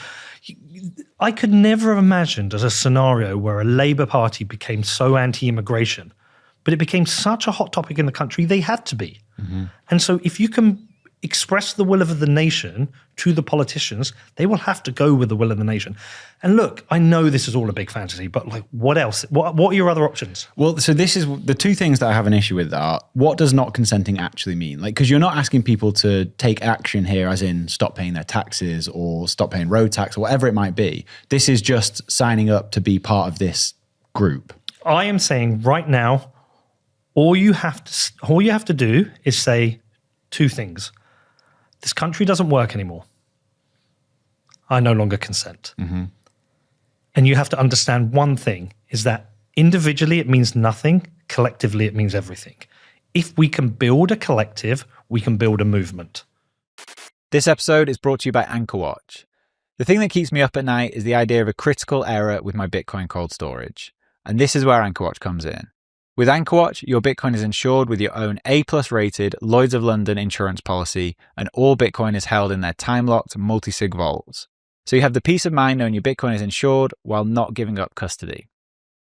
I could never have imagined as a scenario where a Labour Party became so anti-immigration, but it became such a hot topic in the country, they had to be. And so if you can express the will of the nation to the politicians, they will have to go with the will of the nation. And look, I know this is all a big fantasy, but like, what else? What are your other options? Well, so this is the two things that I have an issue with are, what does not consenting actually mean? Like, because you're not asking people to take action here as in stop paying their taxes or stop paying road tax or whatever it might be. This is just signing up to be part of this group. I am saying right now, all you have to do is say two things. This country doesn't work anymore. I no longer consent. And you have to understand one thing, is that individually it means nothing, collectively it means everything. If we can build a collective, we can build a movement. This episode is brought to you by Anchorwatch. The thing that keeps me up at night is the idea of a critical error with my Bitcoin cold storage. And this is where Anchorwatch comes in. With Anchorwatch, your Bitcoin is insured with your own A+ rated Lloyd's of London insurance policy, and all Bitcoin is held in their time-locked multi-sig vaults. So you have the peace of mind knowing your Bitcoin is insured while not giving up custody.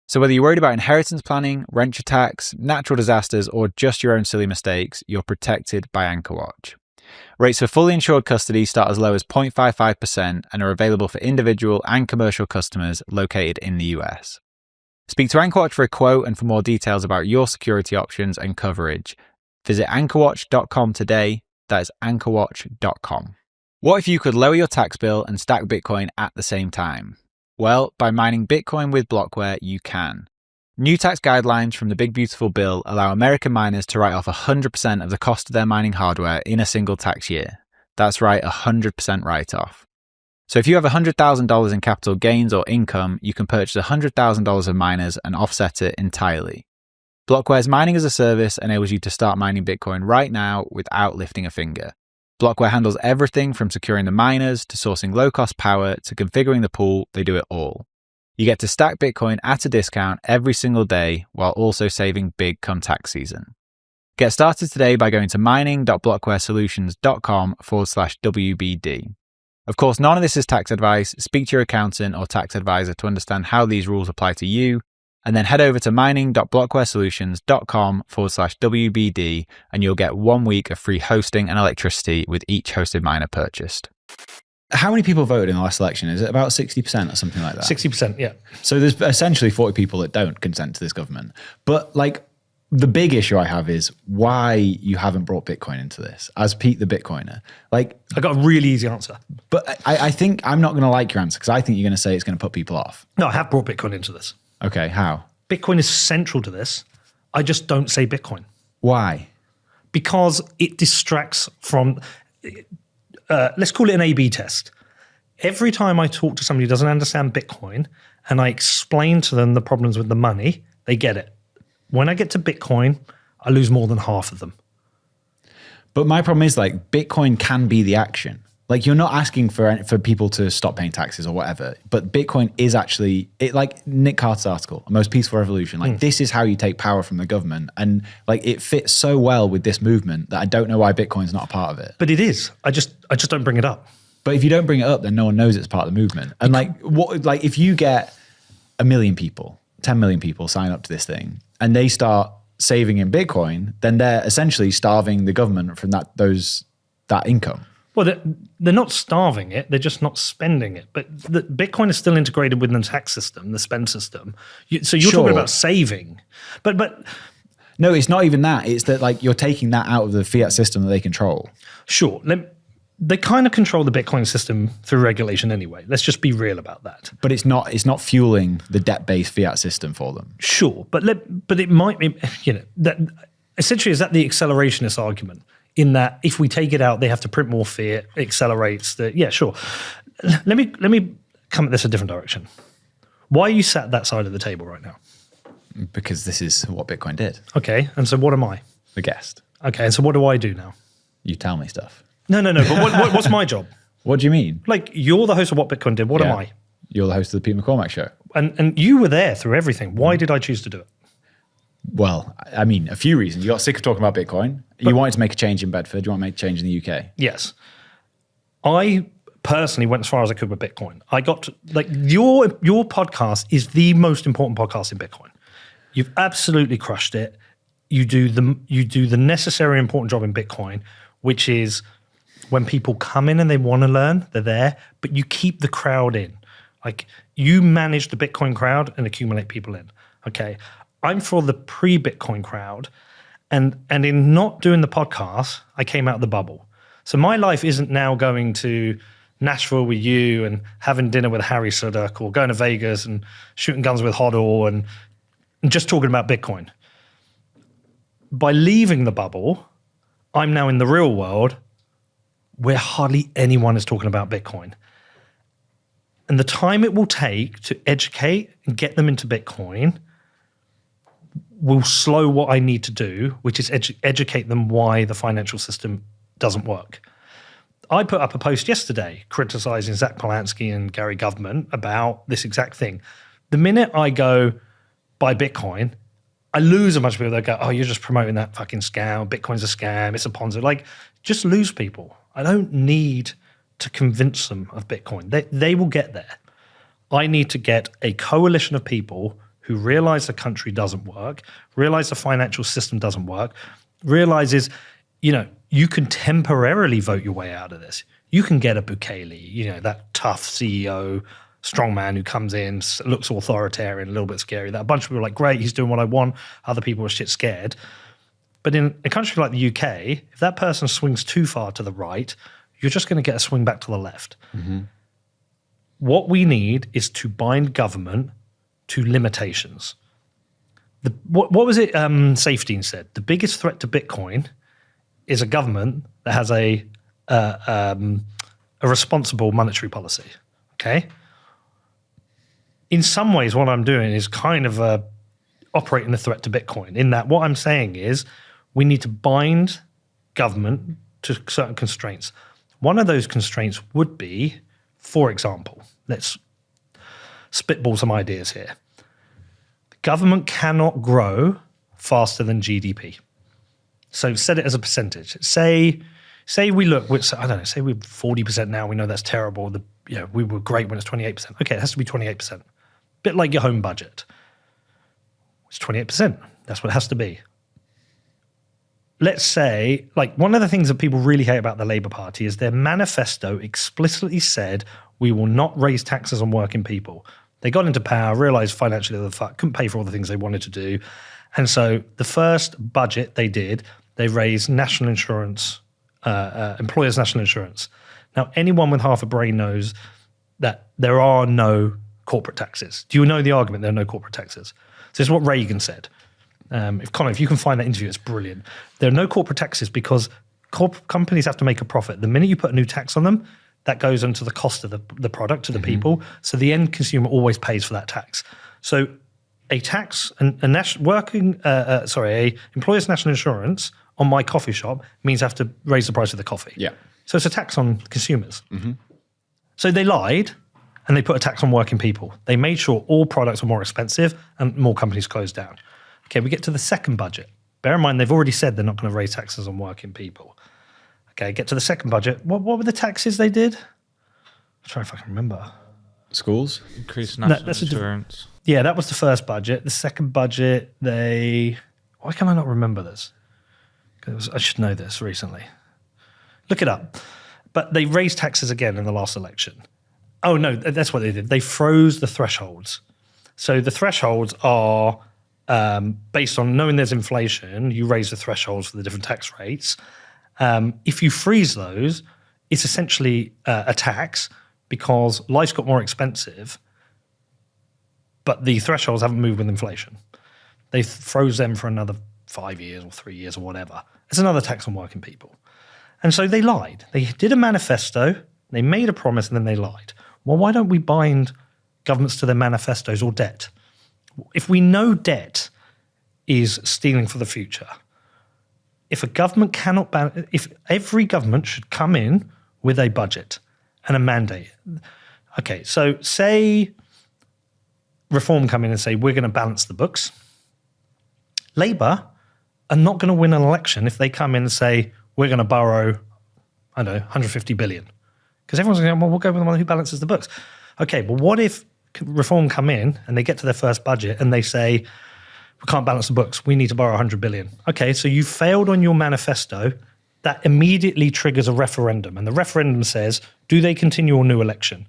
So whether you're worried about inheritance planning, rent attacks, natural disasters, or just your own silly mistakes, you're protected by Anchorwatch. Rates for fully insured custody start as low as 0.55% and are available for individual and commercial customers located in the US. Speak to Anchorwatch for a quote and for more details about your security options and coverage. Visit anchorwatch.com today. That is anchorwatch.com. What if you could lower your tax bill and stack Bitcoin at the same time? Well, by mining Bitcoin with Blockware, you can. New tax guidelines from the Big Beautiful Bill allow American miners to write off 100% of the cost of their mining hardware in a single tax year. That's right, 100% write-off. So if you have $100,000 in capital gains or income, you can purchase $100,000 of miners and offset it entirely. Blockware's mining as a service enables you to start mining Bitcoin right now without lifting a finger. Blockware handles everything from securing the miners to sourcing low-cost power to configuring the pool. They do it all. You get to stack Bitcoin at a discount every single day while also saving big come tax season. Get started today by going to mining.blockwaresolutions.com/WBD. Of course, none of this is tax advice. Speak to your accountant or tax advisor to understand how these rules apply to you, and then head over to mining.blockwaresolutions.com/WBD and you'll get 1 week of free hosting and electricity with each hosted miner purchased. How many people voted in the last election? Is it about 60% or something like that? 60%, yeah. So there's essentially 40 people that don't consent to this government. But like, the big issue I have is why you haven't brought Bitcoin into this as Pete the Bitcoiner. Like, I got a really easy answer. But I think I'm not going to like your answer because I think you're going to say it's going to put people off. No, I have brought Bitcoin into this. Okay, how? Bitcoin is central to this. I just don't say Bitcoin. Why? Because it distracts from, let's call it an A/B test. Every time I talk to somebody who doesn't understand Bitcoin and I explain to them the problems with the money, they get it. When I get to Bitcoin, I lose more than half of them. But my problem is like Bitcoin can be the action. Like you're not asking for people to stop paying taxes or whatever, but Bitcoin is actually it. Like Nick Carter's article, A Most Peaceful Revolution. Like this is how you take power from the government, and like it fits so well with this movement that I don't know why Bitcoin's not a part of it. But it is. I just don't bring it up. But if you don't bring it up, then no one knows it's part of the movement. And like if you get 1 million people, 10 million people sign up to this thing, and they start saving in Bitcoin, then they're essentially starving the government from that income. Well, they're not starving it; they're just not spending it. But the Bitcoin is still integrated within the tax system, the spend system. So you're talking about saving, but no, it's not even that. It's that like you're taking that out of the fiat system that they control. Sure, they kind of control the Bitcoin system through regulation anyway. Let's just be real about that. But it's not fueling the debt-based fiat system for them. Sure, but it might be, that essentially is that the accelerationist argument in that if we take it out, they have to print more fiat, it accelerates the, yeah, sure. Let me come at this a different direction. Why are you sat at that side of the table right now? Because this is what Bitcoin did. Okay, and so what am I? The guest. Okay, and so what do I do now? You tell me stuff. No, but what's my job? What do you mean? Like, you're the host of What Bitcoin Did. What am I? You're the host of the Pete McCormack Show. And you were there through everything. Why did I choose to do it? Well, I mean, a few reasons. You got sick of talking about Bitcoin. You wanted to make a change in Bedford. You want to make a change in the UK. Yes. I personally went as far as I could with Bitcoin. I got to, like your podcast is the most important podcast in Bitcoin. You've absolutely crushed it. You do the necessary important job in Bitcoin, which is when people come in and they want to learn, they're there, but you keep the crowd in. Like you manage the Bitcoin crowd and accumulate people in. Okay. I'm for the pre-Bitcoin crowd. And in not doing the podcast, I came out of the bubble. So my life isn't now going to Nashville with you and having dinner with Harry Sudok or going to Vegas and shooting guns with Hodl and just talking about Bitcoin. By leaving the bubble, I'm now in the real world where hardly anyone is talking about Bitcoin. And the time it will take to educate and get them into Bitcoin will slow what I need to do, which is educate them why the financial system doesn't work. I put up a post yesterday criticizing Zach Polanski and Gary Government about this exact thing. The minute I go buy Bitcoin, I lose a bunch of people that go, oh, you're just promoting that fucking scam. Bitcoin's a scam. It's a Ponzi. Like, just lose people. I don't need to convince them of Bitcoin. They will get there. I need to get a coalition of people who realize the country doesn't work, realize the financial system doesn't work, realizes, you can temporarily vote your way out of this. You can get a Bukele, that tough CEO, strongman who comes in, looks authoritarian, a little bit scary. That a bunch of people are like, great, he's doing what I want. Other people are shit scared. But in a country like the UK, if that person swings too far to the right, you're just going to get a swing back to the left. Mm-hmm. What we need is to bind government to limitations. What was it Safety said? The biggest threat to Bitcoin is a government that has a responsible monetary policy, okay? In some ways, what I'm doing is kind of operating a threat to Bitcoin, in that what I'm saying is we need to bind government to certain constraints. One of those constraints would be, for example, let's spitball some ideas here. The government cannot grow faster than GDP. So set it as a percentage. Say we look, I don't know, say we're 40% now, we know that's terrible. We were great when it's 28%. Okay, it has to be 28%. Bit like your home budget. It's 28%. That's what it has to be. Let's say, like, one of the things that people really hate about the Labour Party is their manifesto explicitly said we will not raise taxes on working people. They got into power, realized financially couldn't pay for all the things they wanted to do. And so the first budget they did, they raised national insurance, employers' national insurance. Now, anyone with half a brain knows that there are no corporate taxes. Do you know the argument there are no corporate taxes? So this is what Reagan said. If you can find that interview, it's brilliant. There are no corporate taxes because companies have to make a profit. The minute you put a new tax on them, that goes into the cost of the product to the people. So the end consumer always pays for that tax. So a tax, employer's national insurance on my coffee shop means I have to raise the price of the coffee. Yeah. So it's a tax on consumers. Mm-hmm. So they lied and they put a tax on working people. They made sure all products were more expensive and more companies closed down. Okay, we get to the second budget. Bear in mind, they've already said they're not going to raise taxes on working people. Okay, get to the second budget. What were the taxes they did? I'm trying if I can remember. Schools? Increased national insurance. Yeah, that was the first budget. The second budget, why can I not remember this? I should know this recently. Look it up. But they raised taxes again in the last election. Oh, no, that's what they did. They froze the thresholds. So the thresholds are based on knowing there's inflation, you raise the thresholds for the different tax rates. If you freeze those, it's essentially a tax because life's got more expensive, but the thresholds haven't moved with inflation. They froze them for another 5 years or 3 years or whatever. It's another tax on working people. And so they lied. They did a manifesto, they made a promise, and then they lied. Well, why don't we bind governments to their manifestos or debt? If we know debt is stealing for the future, if a government cannot if every government should come in with a budget and a mandate. Okay, so say Reform come in and say, we're going to balance the books. Labour are not going to win an election if they come in and say, we're going to borrow, 150 billion. Because everyone's going, well, we'll go with the one who balances the books. Okay, but what if Reform come in and they get to their first budget and they say, we can't balance the books, we need to borrow 100 billion. Okay, so you failed on your manifesto. That immediately triggers a referendum. And the referendum says, do they continue or new election?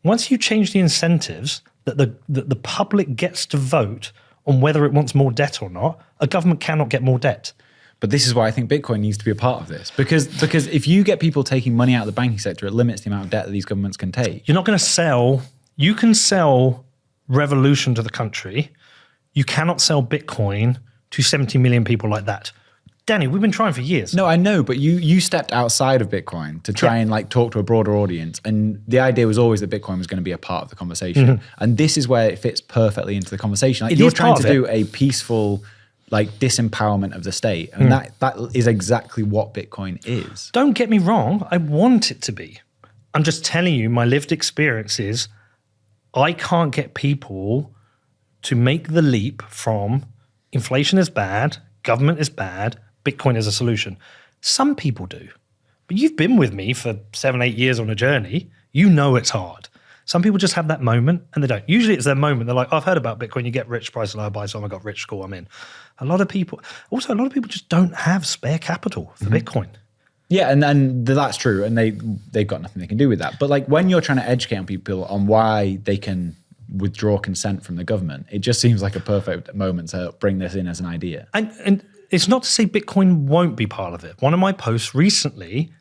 Once you change the incentives that the public gets to vote on whether it wants more debt or not, a government cannot get more debt. But this is why I think Bitcoin needs to be a part of this. Because if you get people taking money out of the banking sector, it limits the amount of debt that these governments can take. You're not going to sell, you can sell revolution to the country. You cannot sell Bitcoin to 70 million people like that. Danny, we've been trying for years. No, I know, but you stepped outside of Bitcoin to try and like talk to a broader audience. And the idea was always that Bitcoin was going to be a part of the conversation. And this is where it fits perfectly into the conversation. Like, you're trying to do a peaceful like disempowerment of the state. And that is exactly what Bitcoin is. Don't get me wrong. I want it to be. I'm just telling you, my lived experience is I can't get people to make the leap from inflation is bad, government is bad, Bitcoin is a solution. Some people do. But you've been with me for 7-8 years on a journey. You know it's hard. Some people just have that moment and they don't. Usually it's their moment. They're like, oh, I've heard about Bitcoin. You get rich, price and I buy some. I got rich, cool, I'm in. A lot of people just don't have spare capital for Bitcoin. Yeah, and that's true. And they've got nothing they can do with that. But like when you're trying to educate people on why they can withdraw consent from the government, it just seems like a perfect moment to bring this in as an idea. And it's not to say Bitcoin won't be part of it. One of my posts recently,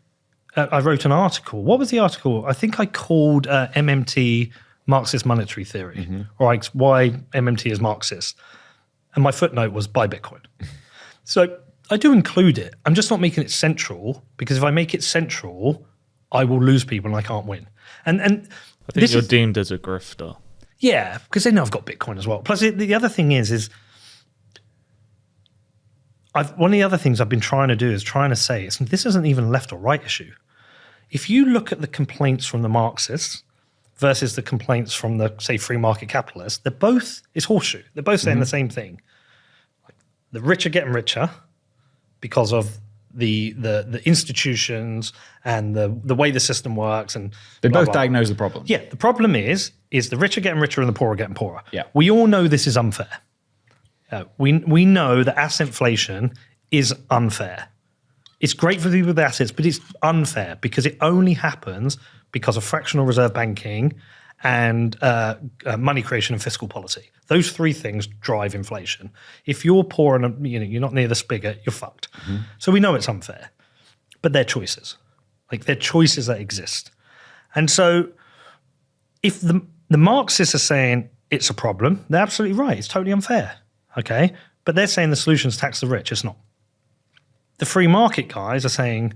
I wrote an article. What was the article? I think I called MMT Marxist monetary theory, or why MMT is Marxist. And my footnote was buy Bitcoin. So I do include it. I'm just not making it central, because if I make it central, I will lose people and I can't win. And I think you're deemed as a grifter. Yeah, because they know I've got Bitcoin as well. Plus, the other thing is one of the other things I've been trying to do is trying to say this isn't even a left or right issue. If you look at the complaints from the Marxists versus the complaints from the, say, free market capitalists, it's horseshoe. They're both saying the same thing. The rich are getting richer because of the institutions and the way the system works, and they blah, both blah. diagnose the problem. Yeah, the problem is the rich are getting richer and the poor are getting poorer. Yeah. We all know this is unfair. We know that asset inflation is unfair. It's great for people with assets, but it's unfair because it only happens because of fractional reserve banking and money creation and fiscal policy. Those three things drive inflation. If you're poor and you're not near the spigot, you're fucked. So we know it's unfair, but they're choices. Like, they're choices that exist. And so if the Marxists are saying it's a problem, they're absolutely right. It's totally unfair. Okay? But they're saying the solution is tax the rich. It's not. The free market guys are saying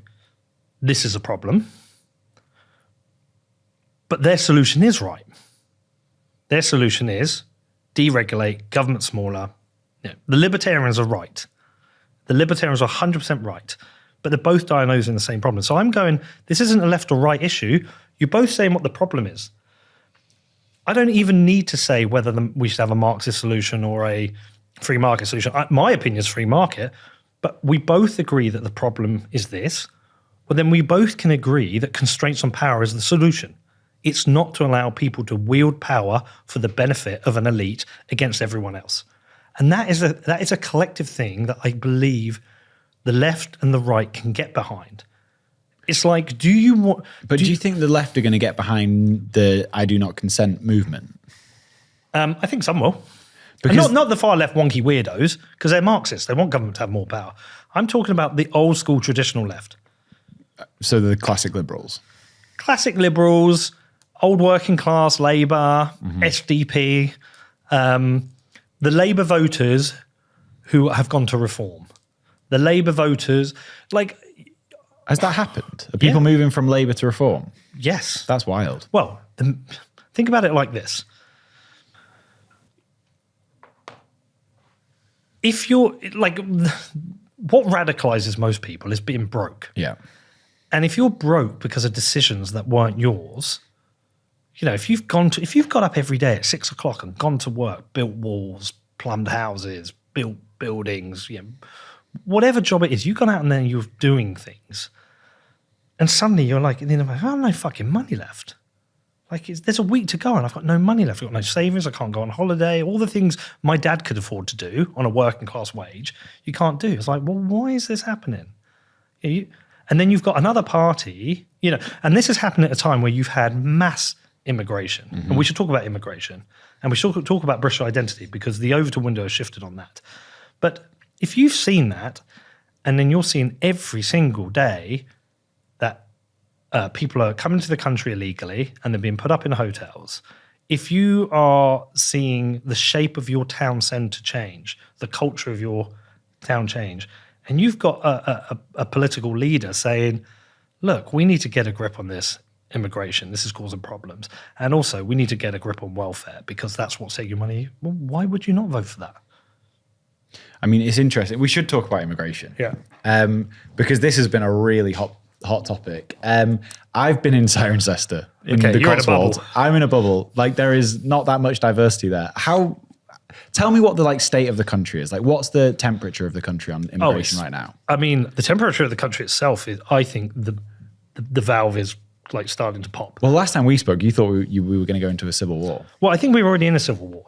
this is a problem, but their solution is right. Their solution is deregulate, government smaller. The libertarians are right. The libertarians are 100% right, but they're both diagnosing the same problem. So I'm going, this isn't a left or right issue. You're both saying what the problem is. I don't even need to say whether we should have a Marxist solution or a free market solution. My opinion is free market, but we both agree that the problem is this. Well, then we both can agree that constraints on power is the solution. It's not to allow people to wield power for the benefit of an elite against everyone else. And that is a collective thing that I believe the left and the right can get behind. It's like, do you think the left are going to get behind the I do not consent movement? I think some will. Because not the far left wonky weirdos, because they're Marxists. They want government to have more power. I'm talking about the old school traditional left. So the classic liberals. Classic liberals, old working class, Labour, SDP, the Labour voters who have gone to reform. The Labour voters, like... Has that happened? Are people moving from Labour to reform? Yes. That's wild. Well, think about it like this. If you're, like, what radicalizes most people is being broke. Yeah. And if you're broke because of decisions that weren't yours, if you've got up every day at 6 o'clock and gone to work, built walls, plumbed houses, built buildings, whatever job it is, you've gone out and then you're doing things. And suddenly you're like, I have no fucking money left. Like, there's a week to go and I've got no money left. I've got no savings. I can't go on holiday. All the things my dad could afford to do on a working class wage, you can't do. It's like, well, why is this happening? And then you've got another party, and this has happened at a time where you've had mass immigration. And we should talk about immigration. And we should talk about British identity because the Overton window has shifted on that. But if you've seen that, and then you're seeing every single day that people are coming to the country illegally and they're being put up in hotels. If you are seeing the shape of your town centre change, the culture of your town change, and you've got a political leader saying, look, we need to get a grip on this immigration. This is causing problems. And also, we need to get a grip on welfare because that's what's taking your money. Well, why would you not vote for that? I mean, it's interesting. We should talk about immigration. Yeah. Because this has been a really hot topic. I've been in Cirencester in the Cotswolds. I'm in a bubble. Like, there is not that much diversity there. Tell me what the state of the country is. Like, what's the temperature of the country on immigration right now? I mean, the temperature of the country itself is, I think the valve is like starting to pop. Well, last time we spoke, you thought we were going to go into a civil war. Well, I think we were already in a civil war.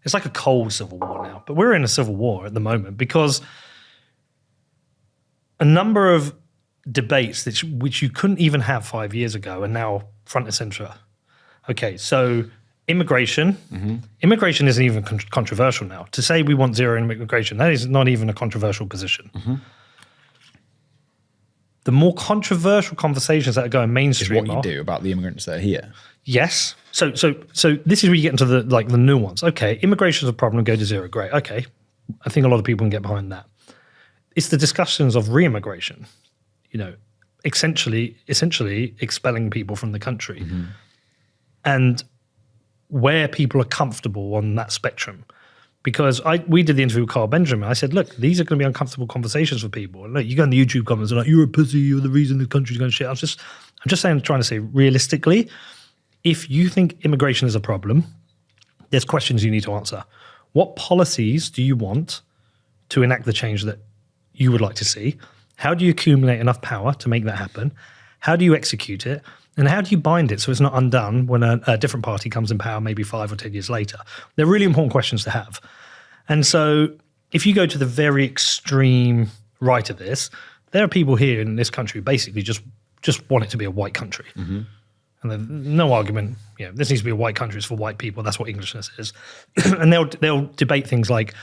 It's like a cold civil war now, but we're in a civil war at the moment because a number of debates which you couldn't even have 5 years ago are now front and center. Okay, so immigration. Immigration isn't even controversial now. To say we want zero immigration, that is not even a controversial position. The more controversial conversations that are going mainstream is what you do about the immigrants that are here. Yes. So this is where you get into the nuance. Okay, immigration is a problem, go to zero. Great. Okay. I think a lot of people can get behind that. It's the discussions of re-immigration, essentially expelling people from the country. And where people are comfortable on that spectrum. Because we did the interview with Carl Benjamin. I said, look, these are going to be uncomfortable conversations for people. And look, you go in the YouTube comments and like, you're a pussy, you're the reason the country's going to shit. I'm just trying to say realistically, if you think immigration is a problem, there's questions you need to answer. What policies do you want to enact the change that you would like to see? How do you accumulate enough power to make that happen? How do you execute it? And how do you bind it so it's not undone when a different party comes in power maybe 5 or 10 years later? They're really important questions to have. And so if you go to the very extreme right of this, there are people here in this country who basically just want it to be a white country. And there's no argument, this needs to be a white country, it's for white people, that's what Englishness is. And they'll debate things like,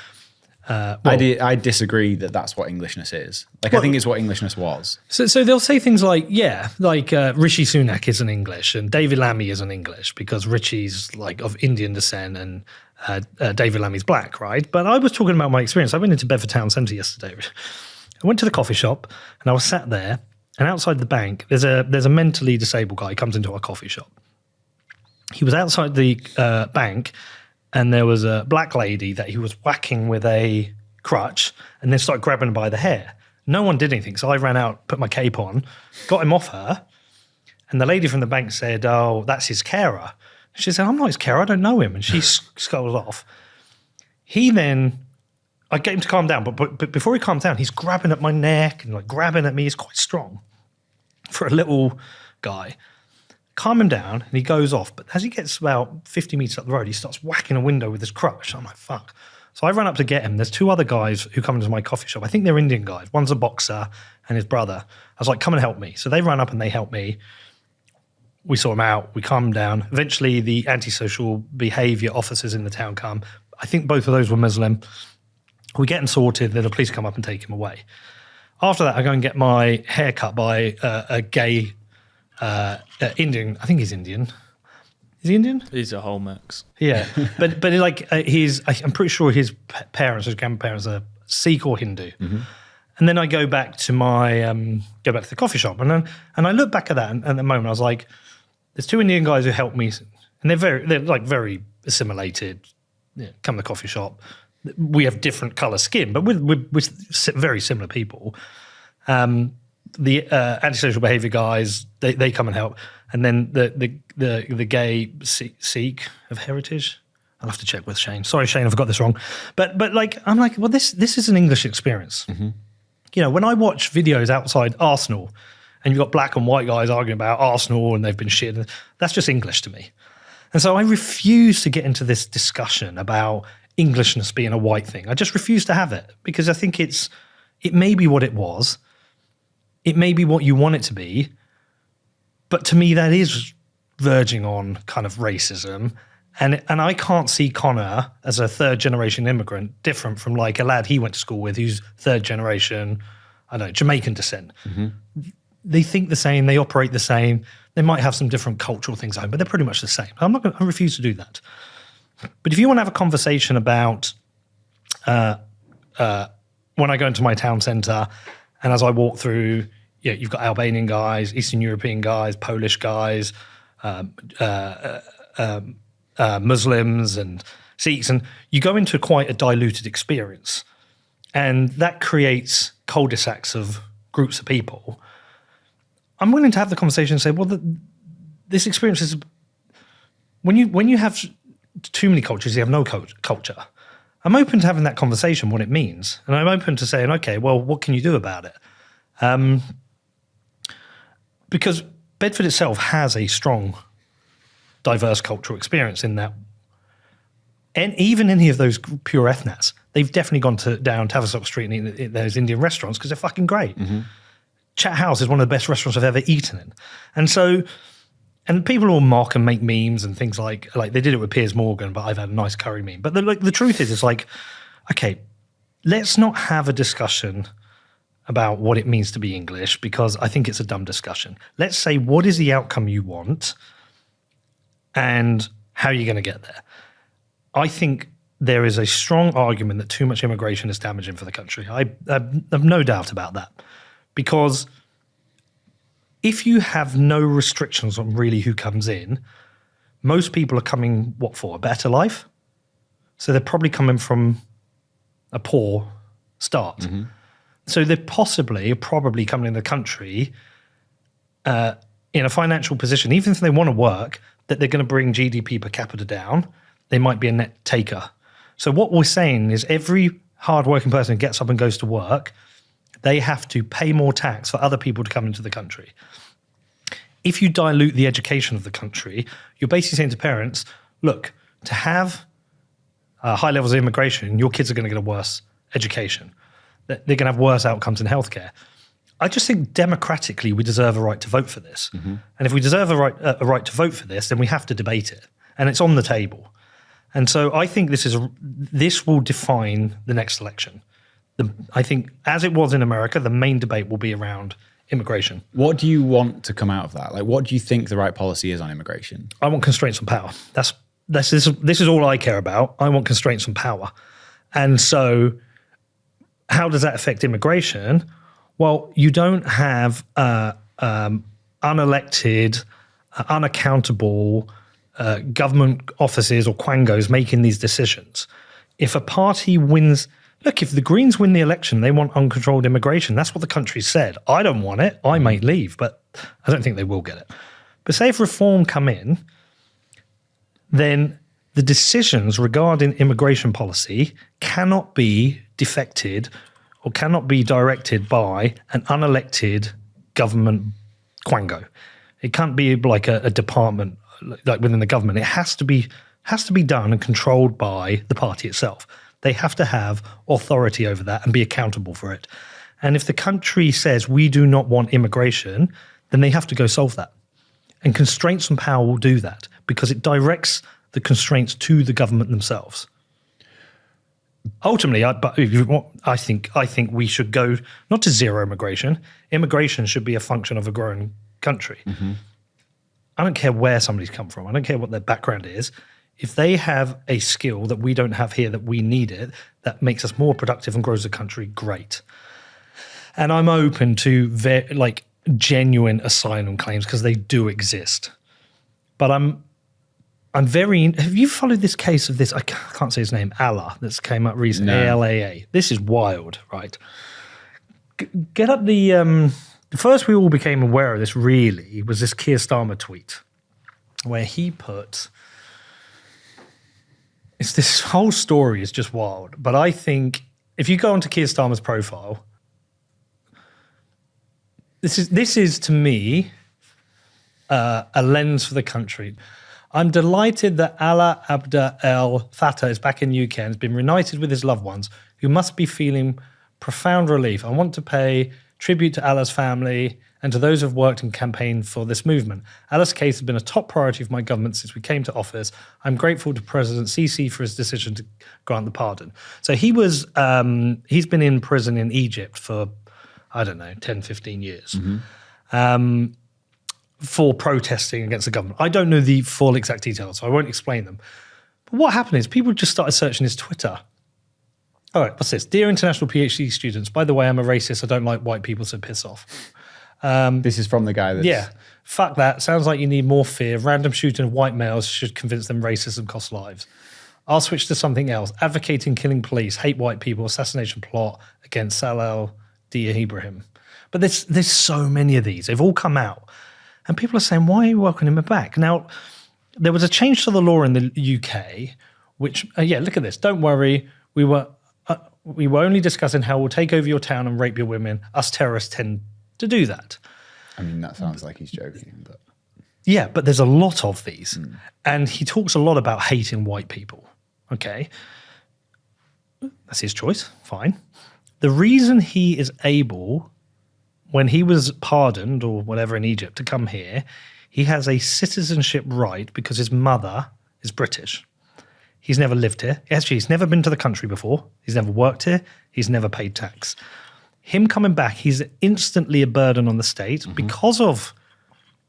I disagree that that's what Englishness is. I think it's what Englishness was. So they'll say things like, Rishi Sunak isn't English and David Lammy isn't English because Rishi's of Indian descent and David Lammy's black, right? But I was talking about my experience. I went into Bedford Town Centre yesterday. I went to the coffee shop and I was sat there, and outside the bank, there's a mentally disabled guy who comes into our coffee shop. He was outside the bank, and there was a black lady that he was whacking with a crutch and then started grabbing her by the hair. No one did anything. So I ran out, put my cape on, got him off her. And the lady from the bank said, oh, that's his carer. She said, I'm not his carer, I don't know him. And she sculled off. I get him to calm down. But before he calmed down, he's grabbing at my neck and grabbing at me. He's quite strong for a little guy. Calm him down, and he goes off. But as he gets about 50 meters up the road, he starts whacking a window with his crutch. I'm like, fuck. So I run up to get him. There's two other guys who come into my coffee shop. I think they're Indian guys. One's a boxer and his brother. I was like, come and help me. So they run up and they help me. We sort him out. We calm him down. Eventually, the antisocial behavior officers in the town come. I think both of those were Muslim. We get him sorted. Then the police come up and take him away. After that, I go and get my hair cut by a gay Indian. I think he's Indian. Is he Indian? He's a whole mix. Yeah, but I'm pretty sure his parents, his grandparents, are Sikh or Hindu. And then I go back to the coffee shop, and I look back at that, and at the moment I was like, there's two Indian guys who helped me, and they're very assimilated. Come to the coffee shop. We have different color skin, but we're very similar people. The antisocial behavior guys, they come and help, and then the gay Sikh of heritage. I'll have to check with Shane. Sorry, Shane, I've got this wrong. But I'm like, well, this is an English experience. When I watch videos outside Arsenal, and you've got black and white guys arguing about Arsenal and they've been shit. That's just English to me. And so I refuse to get into this discussion about Englishness being a white thing. I just refuse to have it because I think it may be what it was. It may be what you want it to be. But to me, that is verging on kind of racism. And I can't see Connor as a third generation immigrant different from like a lad he went to school with who's third generation, I don't know, Jamaican descent. They think the same, they operate the same. They might have some different cultural things at home, but they're pretty much the same. I refuse to do that. But if you want to have a conversation about when I go into my town centre and as I walk through, you've got Albanian guys, Eastern European guys, Polish guys, Muslims and Sikhs, and you go into quite a diluted experience. And that creates cul-de-sacs of groups of people. I'm willing to have the conversation and say, well, this experience is, when you have too many cultures, you have no culture. I'm open to having that conversation, what it means. And I'm open to saying, okay, well, what can you do about it? Because Bedford itself has a strong, diverse cultural experience in that. And even any of those pure ethnats, they've definitely gone down Tavistock Street and eaten those Indian restaurants because they're fucking great. Chat House is one of the best restaurants I've ever eaten in. And so, and people will mock and make memes and things like they did it with Piers Morgan, but I've had a nice curry meme. But the truth is, it's like, okay, let's not have a discussion about what it means to be English because I think it's a dumb discussion. Let's say, what is the outcome you want and how are you going to get there? I think there is a strong argument that too much immigration is damaging for the country. I have no doubt about that. Because if you have no restrictions on really who comes in, most people are coming, what for? A better life? So they're probably coming from a poor start. So they're probably coming in the country in a financial position, even if they want to work, that they're going to bring GDP per capita down. They might be a net taker. So what we're saying is every hardworking person who gets up and goes to work, they have to pay more tax for other people to come into the country. If you dilute the education of the country, you're basically saying to parents, look, to have high levels of immigration, your kids are going to get a worse education. They're going to have worse outcomes in healthcare. I just think democratically we deserve a right to vote for this. And if we deserve a right to vote for this, then we have to debate it. And it's on the table. And so I think this will define the next election. I think, as it was in America, the main debate will be around immigration. What do you want to come out of that? Like, what do you think the right policy is on immigration? I want constraints on power. This is all I care about. I want constraints on power. And so how does that affect immigration? Well, you don't have unelected, unaccountable government offices or quangos making these decisions. If a party wins... Look, if the Greens win the election, they want uncontrolled immigration. That's what the country said. I don't want it. I might leave, but I don't think they will get it. But say if reform come in, then the decisions regarding immigration policy cannot be defected or cannot be directed by an unelected government quango. It can't be like a department like within the government. It has to be done and controlled by the party itself. They have to have authority over that and be accountable for it. And if the country says we do not want immigration, then they have to go solve that. And constraints on power will do that because it directs the constraints to the government themselves. Ultimately, I think we should go not to zero immigration. Immigration should be a function of a growing country. I don't care where somebody's come from. I don't care what their background is. If they have a skill that we don't have here, that we need it, that makes us more productive and grows the country, great. And I'm open to genuine asylum claims because they do exist. But I'm very... Have you followed this case of this? I can't say his name. Allah, that's came up recently. No. ALAA. This is wild, right? Get up the first we all became aware of this really was this Keir Starmer tweet where he put... This whole story is just wild. But I think if you go onto Keir Starmer's profile, This is to me a lens for the country. I'm delighted that Alaa Abda El Fattah is back in the UK and has been reunited with his loved ones, who must be feeling profound relief. I want to pay tribute to Alaa's family and to those who have worked and campaigned for this movement. Alaa's case has been a top priority of my government since we came to office. I'm grateful to President Sisi for his decision to grant the pardon. So he's been in prison in Egypt for, I don't know, 10, 15 years. For protesting against the government. I don't know the full exact details, so I won't explain them. But what happened is people just started searching his Twitter. All right, what's this? Dear international PhD students, by the way, I'm a racist. I don't like white people, so piss off. This is from the guy that's... Yeah, fuck that. Sounds like you need more fear. Random shooting of white males should convince them racism costs lives. I'll switch to something else. Advocating killing police, hate white people, assassination plot against Salal Ibrahim. But there's so many of these. They've all come out. And people are saying, why are you welcoming him back? Now, there was a change to the law in the UK, which, look at this. Don't worry. We were only discussing how we'll take over your town and rape your women. Us terrorists tend to do that. I mean, that sounds like he's joking. But yeah, but there's a lot of these. And he talks a lot about hating white people. Okay. That's his choice. Fine. The reason he is able... when he was pardoned or whatever in Egypt to come here, he has a citizenship right because his mother is British. He's never lived here. Actually, he's never been to the country before. He's never worked here. He's never paid tax. Him coming back, he's instantly a burden on the state. Because of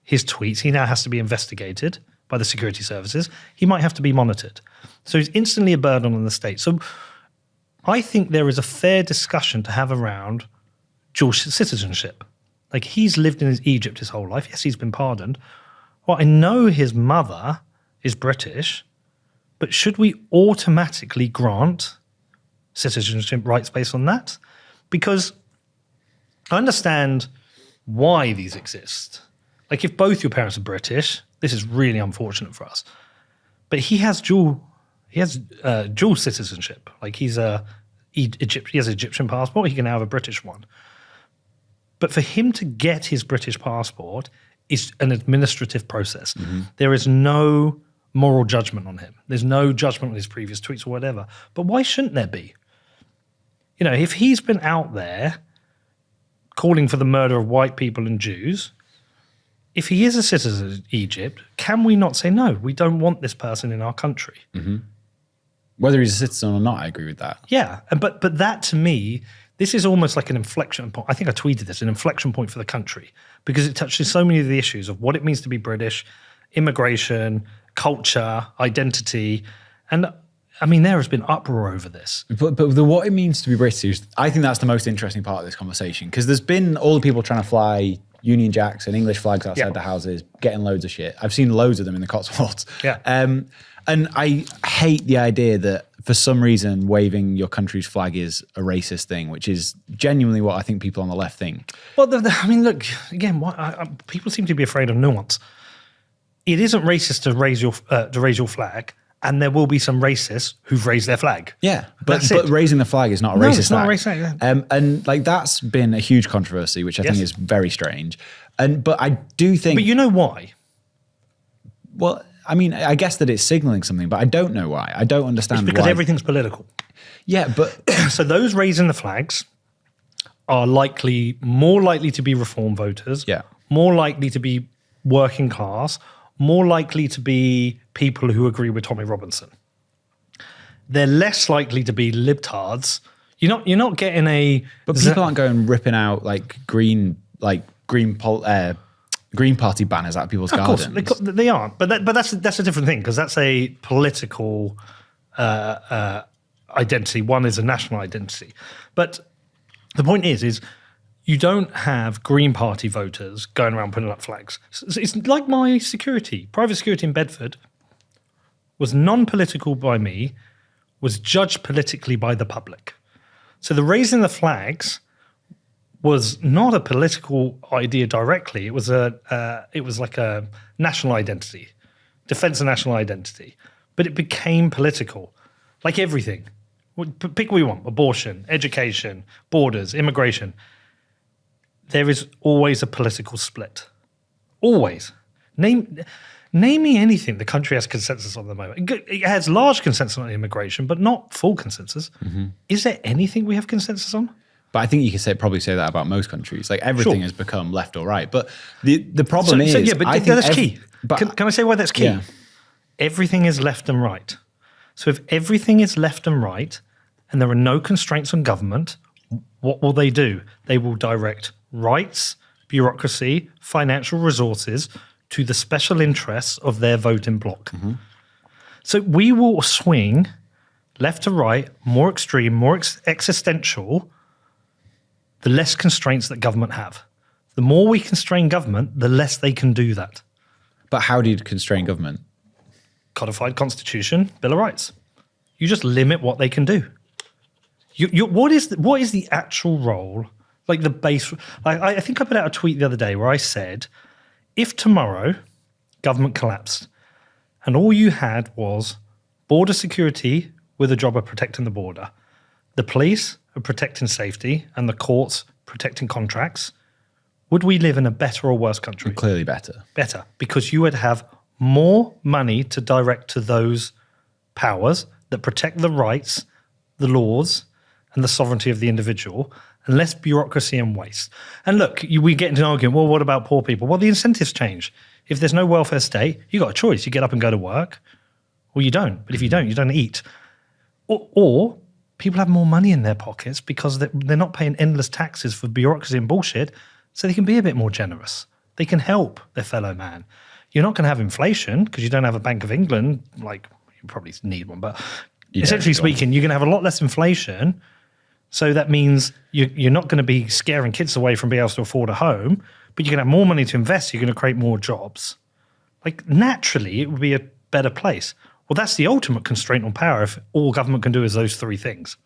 his tweets, he now has to be investigated by the security services. He might have to be monitored. So he's instantly a burden on the state. So I think there is a fair discussion to have around dual citizenship. Like, he's lived in Egypt his whole life. Yes, he's been pardoned. Well, I know his mother is British, but should we automatically grant citizenship rights based on that? Because I understand why these exist. Like, if both your parents are British, this is really unfortunate for us. But he has dual citizenship. Like, he has an Egyptian passport. He can now have a British one. But for him to get his British passport is an administrative process. There is no moral judgment on him. There's no judgment on his previous tweets or whatever. But why shouldn't there be? You know, if he's been out there calling for the murder of white people and Jews, if he is a citizen of Egypt, can we not say, no, we don't want this person in our country? Whether he's a citizen or not, I agree with that. Yeah, but that to me... this is almost like an inflection point. I think I tweeted this, an inflection point for the country, because it touches so many of the issues of what it means to be British, immigration, culture, identity. And I mean, there has been uproar over this. But what it means to be British, I think that's the most interesting part of this conversation, because there's been all the people trying to fly Union Jacks and English flags outside the houses, getting loads of shit. I've seen loads of them in the Cotswolds. Yeah. And I hate the idea that for some reason waving your country's flag is a racist thing, which is genuinely what I think people on the left think. Well, I mean, look, again, people seem to be afraid of nuance. It isn't racist to raise your flag, and there will be some racists who've raised their flag. Yeah, but raising the flag is not a racist it's not act. a racist act. Yeah. And like, that's been a huge controversy, which I think is very strange. But I do think... But you know why? Well, I mean, I guess that it's signaling something, but I don't know why. I don't understand why. It's because everything's political. Yeah, but... So those raising the flags are more likely to be reform voters, more likely to be working class, more likely to be people who agree with Tommy Robinson. They're less likely to be libtards. You're not getting a... But people aren't going ripping out Green Party banners out of people's gardens. Of course, they aren't. But that's a different thing, because that's a political identity. One is a national identity. But the point is you don't have Green Party voters going around putting up flags. It's like my private security in Bedford was non-political by me, was judged politically by the public. So the raising the flags was not a political idea directly. It was like a national identity, defense of national identity. But it became political, like everything. Pick what you want: abortion, education, borders, immigration. there is always a political split. Always. Name me anything the country has consensus on at the moment. It has large consensus on immigration, but not full consensus. Is there anything we have consensus on? But I think you can probably say that about most countries. Like everything has become left or right. But the problem is, I think that's key. But can I say why that's key? Yeah. Everything is left and right. So if everything is left and right, and there are no constraints on government, what will they do? They will direct rights, bureaucracy, financial resources to the special interests of their voting bloc. So we will swing left to right, more extreme, more existential, the less constraints that government have. The more we constrain government, the less they can do that. But how do you constrain government? Codified constitution, Bill of Rights. You just limit what they can do. What is the actual role, like the base? I think I put out a tweet the other day where I said, if tomorrow government collapsed and all you had was border security with a job of protecting the border, the police of protecting safety, and the courts protecting contracts, would we live in a better or worse country? Clearly better. Better, because you would have more money to direct to those powers that protect the rights, the laws, and the sovereignty of the individual, and less bureaucracy and waste. And look, we get into an argument, well, what about poor people? Well, the incentives change. If there's no welfare state, you got a choice. You get up and go to work, or you don't. But if you don't eat. Or people have more money in their pockets because they're not paying endless taxes for bureaucracy and bullshit, so they can be a bit more generous. They can help their fellow man. You're not going to have inflation because you don't have a Bank of England, like you probably need one, but essentially speaking, you're going to have a lot less inflation. So that means you're not going to be scaring kids away from being able to afford a home, but you're going to have more money to invest. You're going to create more jobs. Like naturally, it would be a better place. Well, that's the ultimate constraint on power if all government can do is those three things.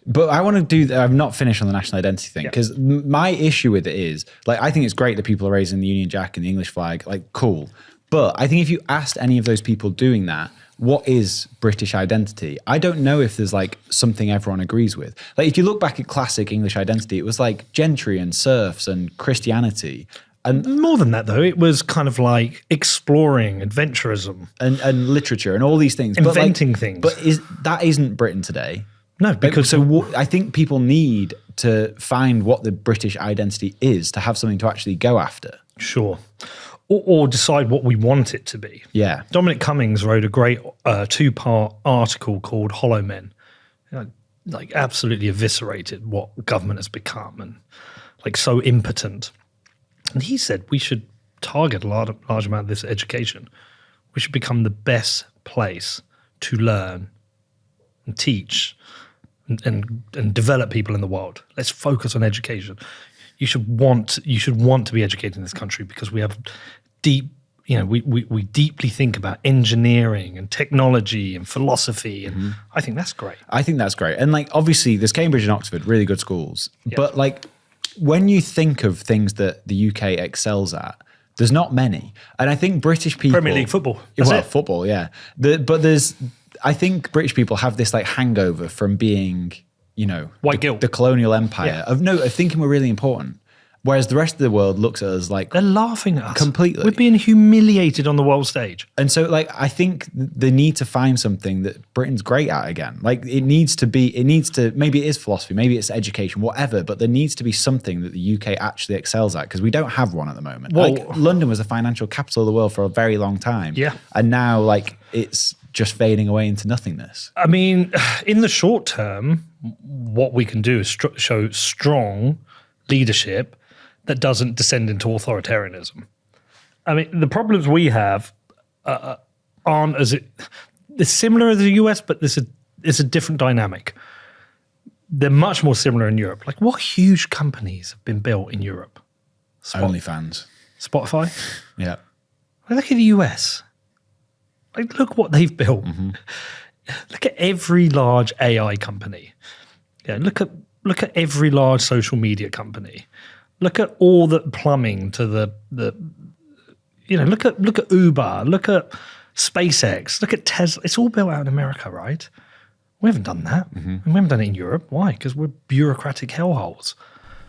But I want to do, I've not finished on the national identity thing because my issue with it is, like, I think it's great that people are raising the Union Jack and the English flag, like, cool. But I think if you asked any of those people doing that, what is British identity? I don't know if there's like something everyone agrees with. Like if you look back at classic English identity, it was like gentry and serfs and Christianity. And more than that, though, it was kind of like exploring, adventurism. And literature and all these things. Inventing things. But that isn't Britain today. No, because... I think people need to find what the British identity is to have something to actually go after. Sure. Or decide what we want it to be. Yeah. Dominic Cummings wrote a great 2-part article called Hollow Men. Like absolutely eviscerated what government has become and like so impotent. And he said we should target a large amount of this education. We should become the best place to learn and teach and develop people in the world. Let's focus on education. You should want to be educated in this country because we have deep, we deeply think about engineering and technology and philosophy, and I think that's great. I think that's great. And like obviously there's Cambridge and Oxford, really good schools. Yeah. But like when you think of things that the UK excels at, there's not many. And I think British people Premier League football. That's it. Football, yeah. I think British people have this like hangover from being, white guilt, the colonial empire of thinking we're really important. Whereas the rest of the world looks at us like... They're laughing at us. Completely. We're being humiliated on the world stage. And so, like, I think they need to find something that Britain's great at again. Like, maybe it is philosophy, maybe it's education, whatever, but there needs to be something that the UK actually excels at because we don't have one at the moment. Well, like, London was the financial capital of the world for a very long time. Yeah. And now, like, it's just fading away into nothingness. I mean, in the short term, what we can do is show strong leadership that doesn't descend into authoritarianism. I mean, the problems we have aren't they're similar as the US, but it's a different dynamic. They're much more similar in Europe. Like what huge companies have been built in Europe? OnlyFans. Spotify? Yeah. Look at the US. Like look what they've built. Mm-hmm. Look at every large AI company. Yeah, look at every large social media company. Look at all the plumbing to the look at Uber, look at SpaceX, look at Tesla. It's all built out in America, right? We haven't done that. Mm-hmm. And we haven't done it in Europe. Why? Because we're bureaucratic hellholes.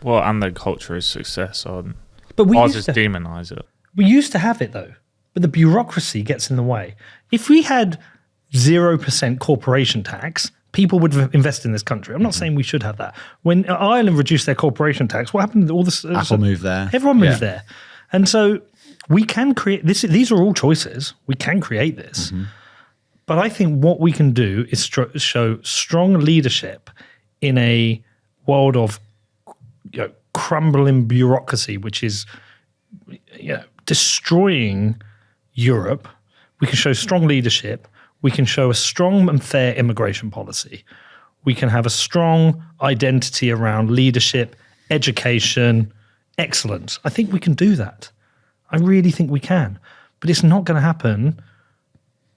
Well, and the culture is success on. But Ours is demonise it. we used to have it though, but the bureaucracy gets in the way. If we had 0% corporation tax, people would invest in this country. I'm not saying we should have that. When Ireland reduced their corporation tax, what happened? All this Apple moved there. Everyone moved there, and so we can create this. These are all choices. We can create this, but I think what we can do is show strong leadership in a world of crumbling bureaucracy, which is destroying Europe. We can show strong leadership. We can show a strong and fair immigration policy. We can have a strong identity around leadership, education, excellence. I think we can do that. I really think we can. But it's not going to happen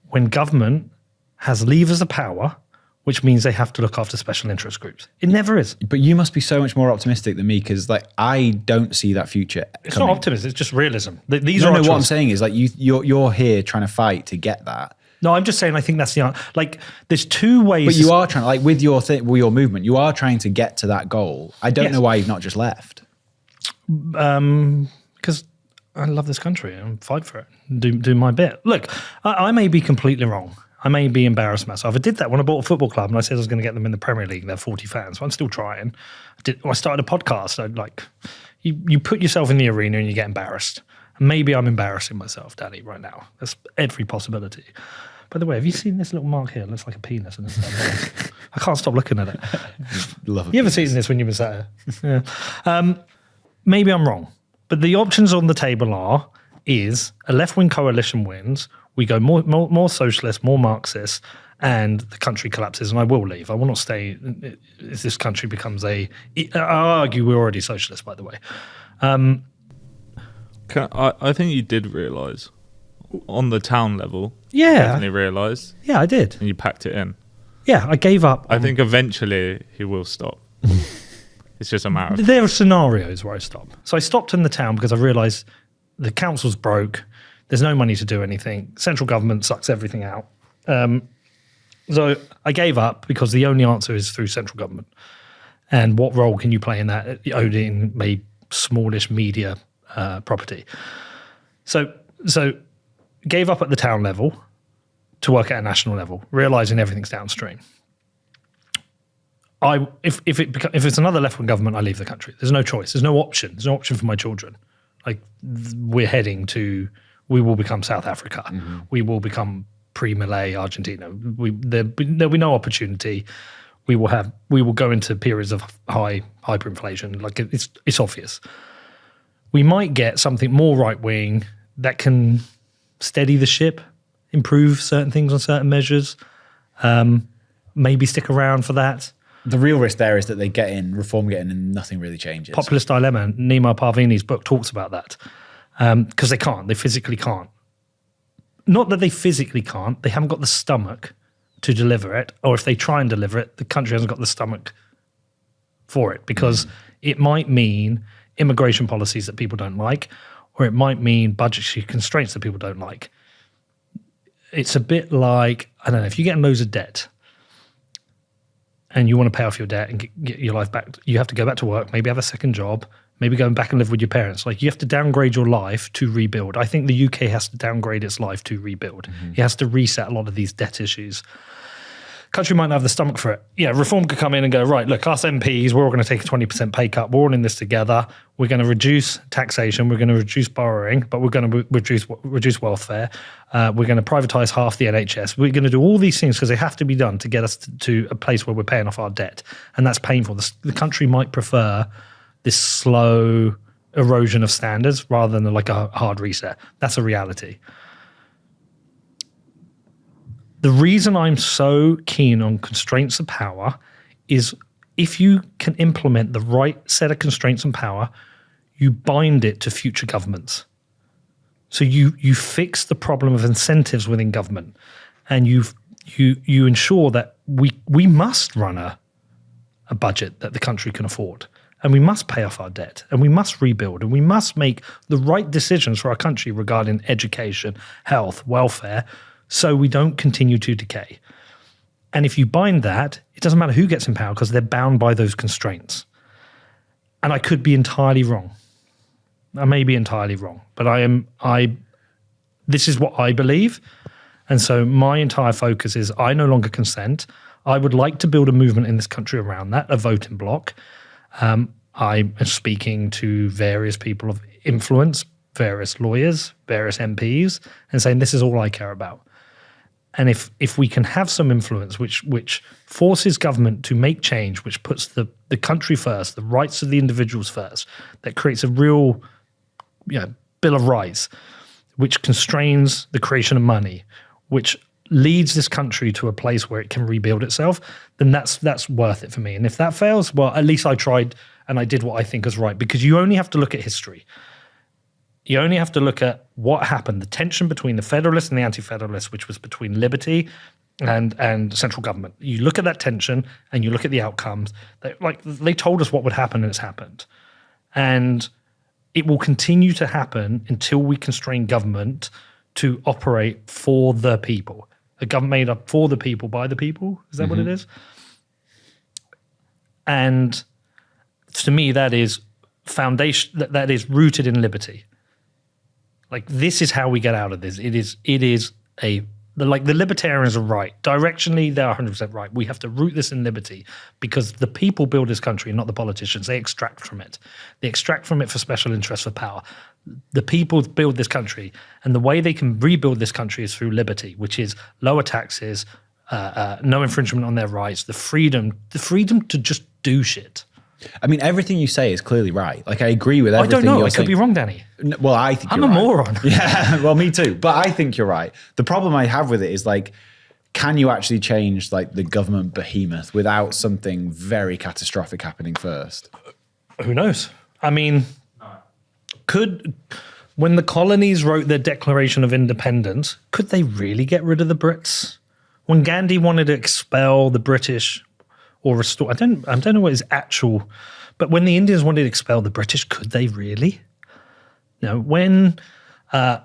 when government has levers of power, which means they have to look after special interest groups. It never is. But you must be so much more optimistic than me, because I don't see that future. It's not optimism. It's just realism. These No, are no. our What I'm choices. saying is you're here trying to fight to get that. No, I'm just saying I think that's the answer. There's two ways. But you are trying, with your movement, you are trying to get to that goal. I don't know why you've not just left. Because I love this country and fight for it. Do my bit. Look, I may be completely wrong. I may be embarrassed myself. I did that when I bought a football club and I said I was going to get them in the Premier League. They're 40 fans. So I'm still trying. I started a podcast. You put yourself in the arena and you get embarrassed. And maybe I'm embarrassing myself, Danny, right now. There's every possibility. By the way, have you seen this little mark here? It looks like a penis. I can't stop looking at it. Love it. You ever seen this when you were sat here? Yeah. Maybe I'm wrong. But the options on the table is a left-wing coalition wins, we go more socialist, more Marxist, and the country collapses, and I will leave. I will not stay if this country becomes I argue we're already socialist, by the way. I think you did realise on the town level. Yeah. Definitely realised. Yeah, I did. And you packed it in. Yeah, I gave up. I think eventually he will stop. It's just a matter of... There are scenarios where I stop. So I stopped in the town because I realised the council's broke. There's no money to do anything. Central government sucks everything out. So I gave up because the only answer is through central government. And what role can you play in that? Owning a smallish media property. So gave up at the town level to work at a national level, realising everything's downstream. If it's another left-wing government, I leave the country. There's no choice. There's no option. There's no option for my children. We will become South Africa. Mm-hmm. We will become pre-Malay Argentina. There'll be no opportunity. We will go into periods of high hyperinflation. It's obvious. We might get something more right-wing that can steady the ship, improve certain things on certain measures, maybe stick around for that. The real risk there is that they reform get in and nothing really changes. Populist Dilemma, Nima Parvini's book talks about that. Because they physically can't. Not that they physically can't, they haven't got the stomach to deliver it, or if they try and deliver it, the country hasn't got the stomach for it, because it might mean immigration policies that people don't like, or it might mean budgetary constraints that people don't like. It's a bit like, I don't know, if you're getting loads of debt and you want to pay off your debt and get your life back, you have to go back to work, maybe have a second job, maybe go back and live with your parents. You have to downgrade your life to rebuild. I think the UK has to downgrade its life to rebuild. Mm-hmm. It has to reset a lot of these debt issues. Country might not have the stomach for it. Yeah, reform could come in and go, right, look, us MPs, we're all going to take a 20% pay cut. We're all in this together. We're going to reduce taxation. We're going to reduce borrowing, but we're going to reduce welfare. We're going to privatise half the NHS. We're going to do all these things because they have to be done to get us to a place where we're paying off our debt. And that's painful. The country might prefer this slow erosion of standards rather than a hard reset. That's a reality. The reason I'm so keen on constraints of power is if you can implement the right set of constraints and power, you bind it to future governments. So you fix the problem of incentives within government, and you ensure that we must run a budget that the country can afford. And we must pay off our debt, and we must rebuild, and we must make the right decisions for our country regarding education, health, welfare, so we don't continue to decay. And if you bind that, it doesn't matter who gets in power because they're bound by those constraints. and I could be entirely wrong. I may be entirely wrong, but this is what I believe. And so my entire focus is I no longer consent. I would like to build a movement in this country around that, a voting bloc. I am speaking to various people of influence, various lawyers, various MPs, and saying this is all I care about. And if we can have some influence which forces government to make change, which puts the country first, the rights of the individuals first, that creates a real Bill of Rights, which constrains the creation of money, which leads this country to a place where it can rebuild itself, then that's worth it for me. And if that fails, well, at least I tried and I did what I think is right, because you only have to look at history. You only have to look at what happened, the tension between the Federalists and the Anti-Federalists, which was between liberty and central government. You look at that tension and you look at the outcomes. They told us what would happen and it's happened. And it will continue to happen until we constrain government to operate for the people. A government made up for the people, by the people. Is that what it is? And to me, that is foundation. That is rooted in liberty. Like, this is how we get out of this. It is the libertarians are right. Directionally, they're 100% right. We have to root this in liberty because the people build this country, not the politicians. They extract from it. They extract from it for special interests, for power. The people build this country, and the way they can rebuild this country is through liberty, which is lower taxes, no infringement on their rights, the freedom to just do shit. I mean, everything you say is clearly right. Like, I agree with everything. I don't know. You're I could be wrong, Danny. Well, I think I'm a moron. Yeah, well, me too. But I think you're right. The problem I have with it is, like, can you actually change, like, the government behemoth without something very catastrophic happening first? Who knows? I mean, when the colonies wrote their Declaration of Independence, could they really get rid of the Brits? When Gandhi wanted to expel the British or restore, I don't know what his actual, but when the Indians wanted to expel the British, could they really? No. When I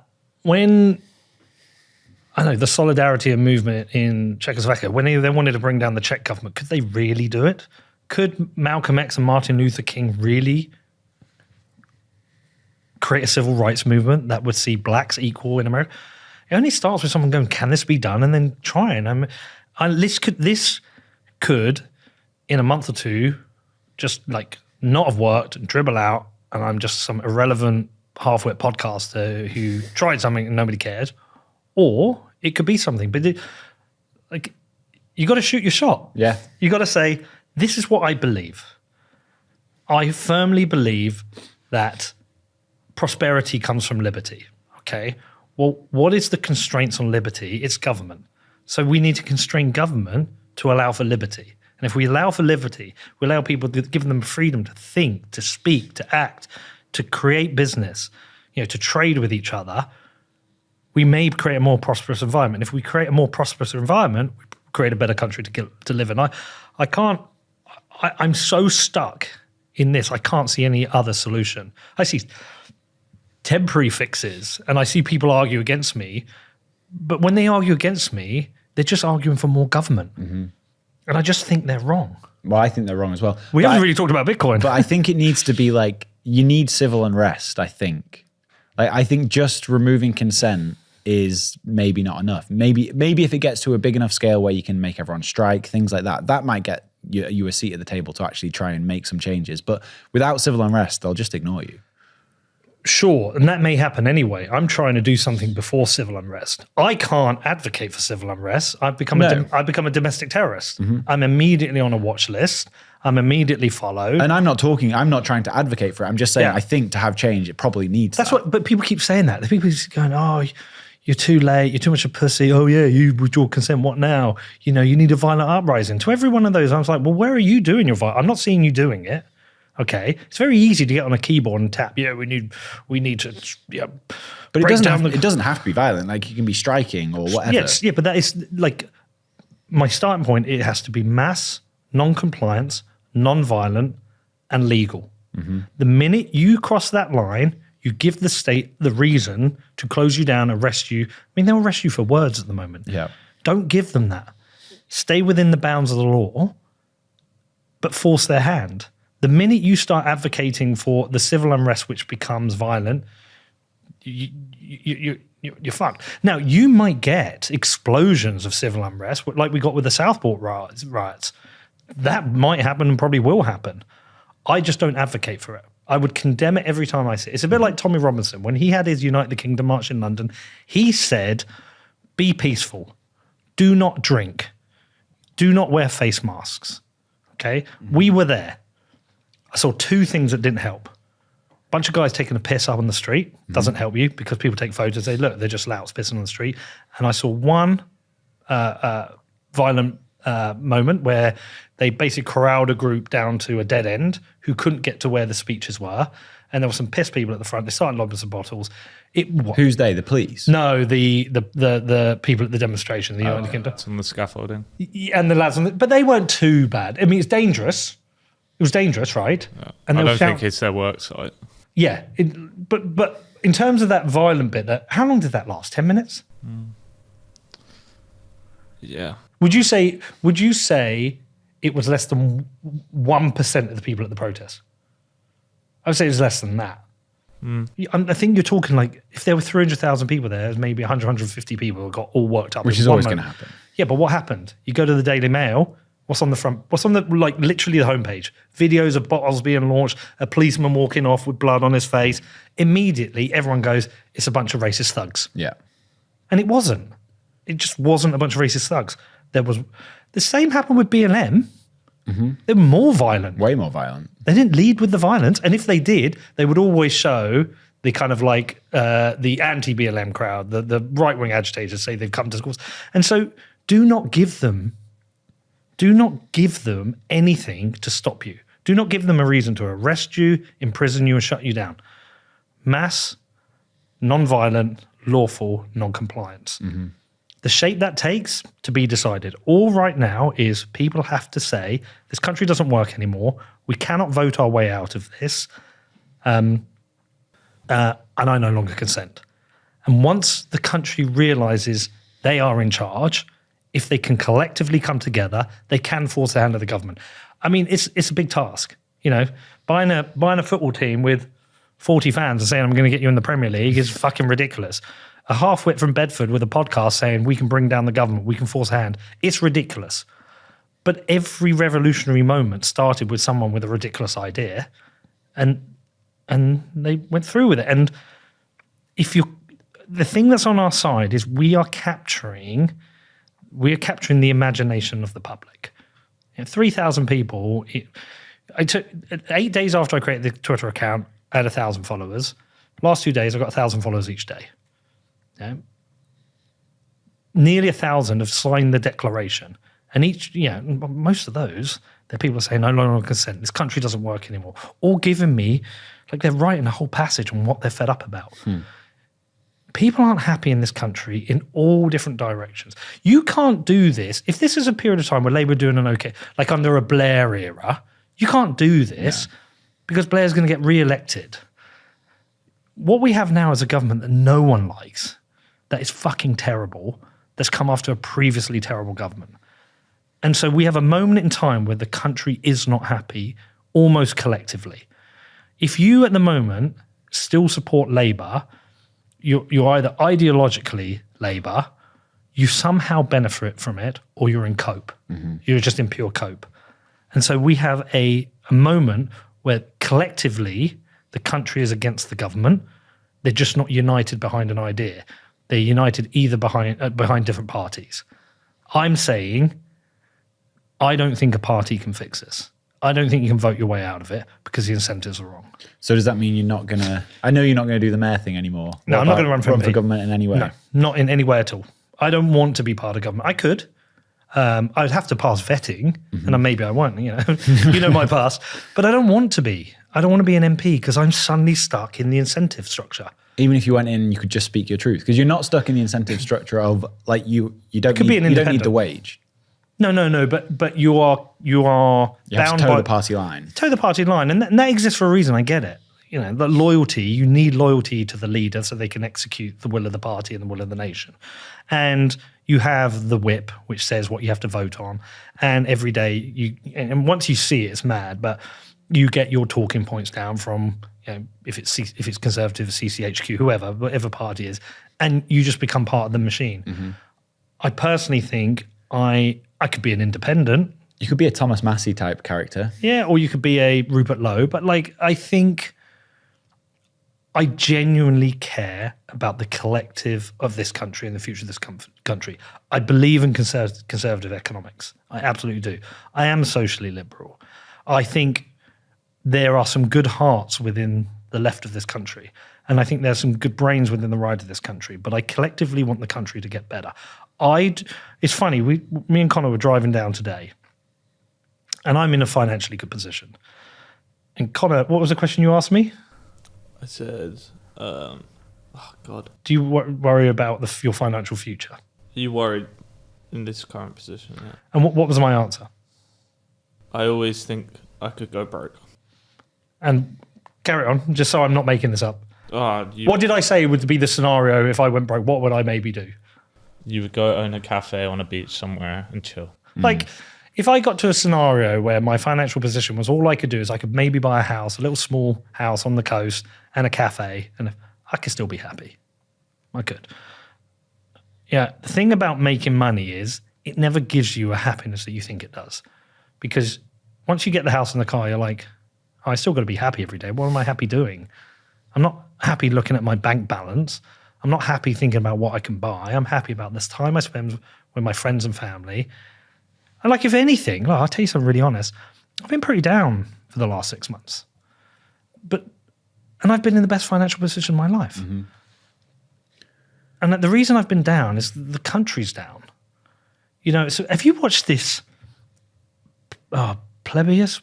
know the solidarity movement in Czechoslovakia, when they wanted to bring down the Czech government, could they really do it? Could Malcolm X and Martin Luther King really create a civil rights movement that would see blacks equal in America? It only starts with someone going, can this be done? And then trying. This could, in a month or two, just like not have worked and dribble out, and I'm just some irrelevant half-wit podcaster who tried something and nobody cared. Or it could be something. But you got to shoot your shot. Yeah. You got to say, this is what I believe. I firmly believe that prosperity comes from liberty. Okay. Well, what is the constraints on liberty? It's government. So we need to constrain government to allow for liberty. And if we allow for liberty, we allow people to give them freedom to think, to speak, to act, to create business, to trade with each other, we may create a more prosperous environment. If we create a more prosperous environment, we create a better country to live in. I'm so stuck in this. I can't see any other solution. I see temporary fixes and I see people argue against me, but when they argue against me, they're just arguing for more government. Mm-hmm. And I just think they're wrong. Well, I think they're wrong as well. We haven't really talked about Bitcoin. But I think it needs to be like, you need civil unrest, I think. Like, I think just removing consent is maybe not enough. Maybe if it gets to a big enough scale where you can make everyone strike, things like that, that might get you a seat at the table to actually try and make some changes. But without civil unrest, they'll just ignore you. Sure, and that may happen anyway. I'm trying to do something before civil unrest. I can't advocate for civil unrest. I've become a domestic terrorist. Mm-hmm. I'm immediately on a watch list. I'm immediately followed. And I'm not trying to advocate for it. I'm just saying, I think to have change, it probably needs that. But people keep saying that. The people keep going, oh, you're too late. You're too much of a pussy. Oh yeah, you withdraw consent. What now? You need a violent uprising. To every one of those, I was like, well, where are you doing your violent? I'm not seeing you doing it. Okay, it's very easy to get on a keyboard and tap. Yeah, we need to. Yeah, but it doesn't have to be violent. Like, you can be striking or whatever. Yes, yeah, but that is like my starting point. It has to be mass, non-compliance, non-violent, and legal. Mm-hmm. The minute you cross that line, you give the state the reason to close you down, arrest you. I mean, they'll arrest you for words at the moment. Yeah, don't give them that. Stay within the bounds of the law, but force their hand. The minute you start advocating for the civil unrest, which becomes violent, you're fucked. Now, you might get explosions of civil unrest, like we got with the Southport riots. That might happen and probably will happen. I just don't advocate for it. I would condemn it every time I see it. It's a bit like Tommy Robinson. When he had his Unite the Kingdom march in London, he said, be peaceful. Do not drink. Do not wear face masks. Okay? We were there. I saw two things that didn't help. A bunch of guys taking a piss up on the street doesn't help you because people take photos. They look, they're just louts pissing on the street. And I saw one violent moment where they basically corralled a group down to a dead end who couldn't get to where the speeches were. And there were some pissed people at the front. They started lobbing some bottles. Who's they? The police? No, the people at the demonstration. The United Kingdom. It's on the scaffolding. And the lads but they weren't too bad. I mean, it's dangerous. It was dangerous, right? Yeah. And I don't think it's their work site. Yeah, but in terms of that violent bit, how long did that last? 10 minutes? Yeah. Would you say it was less than 1% of the people at the protest? I would say it was less than that. I think you're talking like if there were 300,000 people there, there's maybe 100, 150 people who got all worked up. Which is always going to happen. Yeah, but what happened? You go to the Daily Mail. What's on the front? What's on the, like, literally the homepage? Videos of bottles being launched, a policeman walking off with blood on his face. Immediately, everyone goes, it's a bunch of racist thugs. Yeah. And it wasn't. It just wasn't a bunch of racist thugs. There was, the same happened with BLM. They were more violent. Way more violent. They didn't lead with the violence. And if they did, they would always show the kind of like the anti-BLM crowd, the right-wing agitators say they've come to schools. And so do not give them anything to stop you. Do not give them a reason to arrest you, imprison you, and shut you down. Mass, non-violent, lawful, non-compliance. The shape that takes to be decided. All right now is people have to say, this country doesn't work anymore. We cannot vote our way out of this. And I no longer consent. And once the country realizes they are in charge, if they can collectively come together, they can force the hand of the government. I mean, it's a big task. You know, buying a football team with 40 fans and saying, I'm going to get you in the Premier League is fucking ridiculous. A half-wit from Bedford with a podcast saying we can bring down the government, we can force a hand. It's ridiculous. But every revolutionary moment started with someone with a ridiculous idea and they went through with it. And the thing that's on our side is we are capturing the imagination of the public. 3,000 people. I took 8 days after I created the Twitter account, I had 1,000 followers. Last 2 days, I got 1,000 followers each day. Yeah. Nearly 1,000 have signed the declaration. And most of those, they're people saying, no longer consent. This country doesn't work anymore. Or giving me, like they're writing a whole passage on what they're fed up about. People aren't happy in this country in all different directions. You can't do this. If this is a period of time where Labour are doing an okay, like under a Blair era, you can't do this because Blair's going to get re-elected. What we have now is a government that no one likes, that is fucking terrible, that's come after a previously terrible government. And so we have a moment in time where the country is not happy, almost collectively. If you at the moment still support Labour, you're either ideologically Labour, you somehow benefit from it, or you're in cope. You're just in pure cope. And so we have a moment where collectively the country is against the government. They're just not united behind an idea. They're united either behind different parties. I'm saying I don't think a party can fix this. I don't think you can vote your way out of it because the incentives are wrong. So does that mean you're not going to... I know you're not going to do the mayor thing anymore. No, I'm not going to run for government in any way. No, not in any way at all. I don't want to be part of government. I could. I'd have to pass vetting, and maybe I won't, you know my past. But I don't want to be. I don't want to be an MP because I'm suddenly stuck in the incentive structure. Even if you went in, you could just speak your truth because you're not stuck in the incentive structure of like you don't need the wage. No. But you are bound to toe the party line. Toe the party line, and that exists for a reason. I get it. You know, the loyalty. You need loyalty to the leader so they can execute the will of the party and the will of the nation. And you have the whip, which says what you have to vote on. And every day and once you see it, it's mad. But you get your talking points down from, if it's Conservative, CCHQ, whatever party is, and you just become part of the machine. Mm-hmm. I personally think I could be an independent. You could be a Thomas Massey type character. Yeah, or you could be a Rupert Lowe. But like, I think I genuinely care about the collective of this country and the future of this country. I believe in conservative economics. I absolutely do. I am socially liberal. I think there are some good hearts within the left of this country. And I think there's some good brains within the right of this country. But I collectively want the country to get better. It's funny, me and Connor were driving down today, and I'm in a financially good position. And Connor, what was the question you asked me? I said, oh God. Do you worry about your financial future? Are you worried in this current position? Yeah. And what was my answer? I always think I could go broke. And carry on, just so I'm not making this up. What did I say would be the scenario if I went broke? What would I maybe do? You would go own a cafe on a beach somewhere and chill. Like, if I got to a scenario where my financial position was all I could do is I could maybe buy a house, a little small house on the coast and a cafe, and I could still be happy. I could. Yeah, the thing about making money is it never gives you a happiness that you think it does. Because once you get the house and the car, you're like, I still got to be happy every day. What am I happy doing? I'm not happy looking at my bank balance. I'm not happy thinking about what I can buy. I'm happy about this time I spend with my friends and family. And like, if anything, I'll tell you something really honest. I've been pretty down for the last 6 months. And I've been in the best financial position of my life. Mm-hmm. And the reason I've been down is the country's down. So have you watched this Plebeius,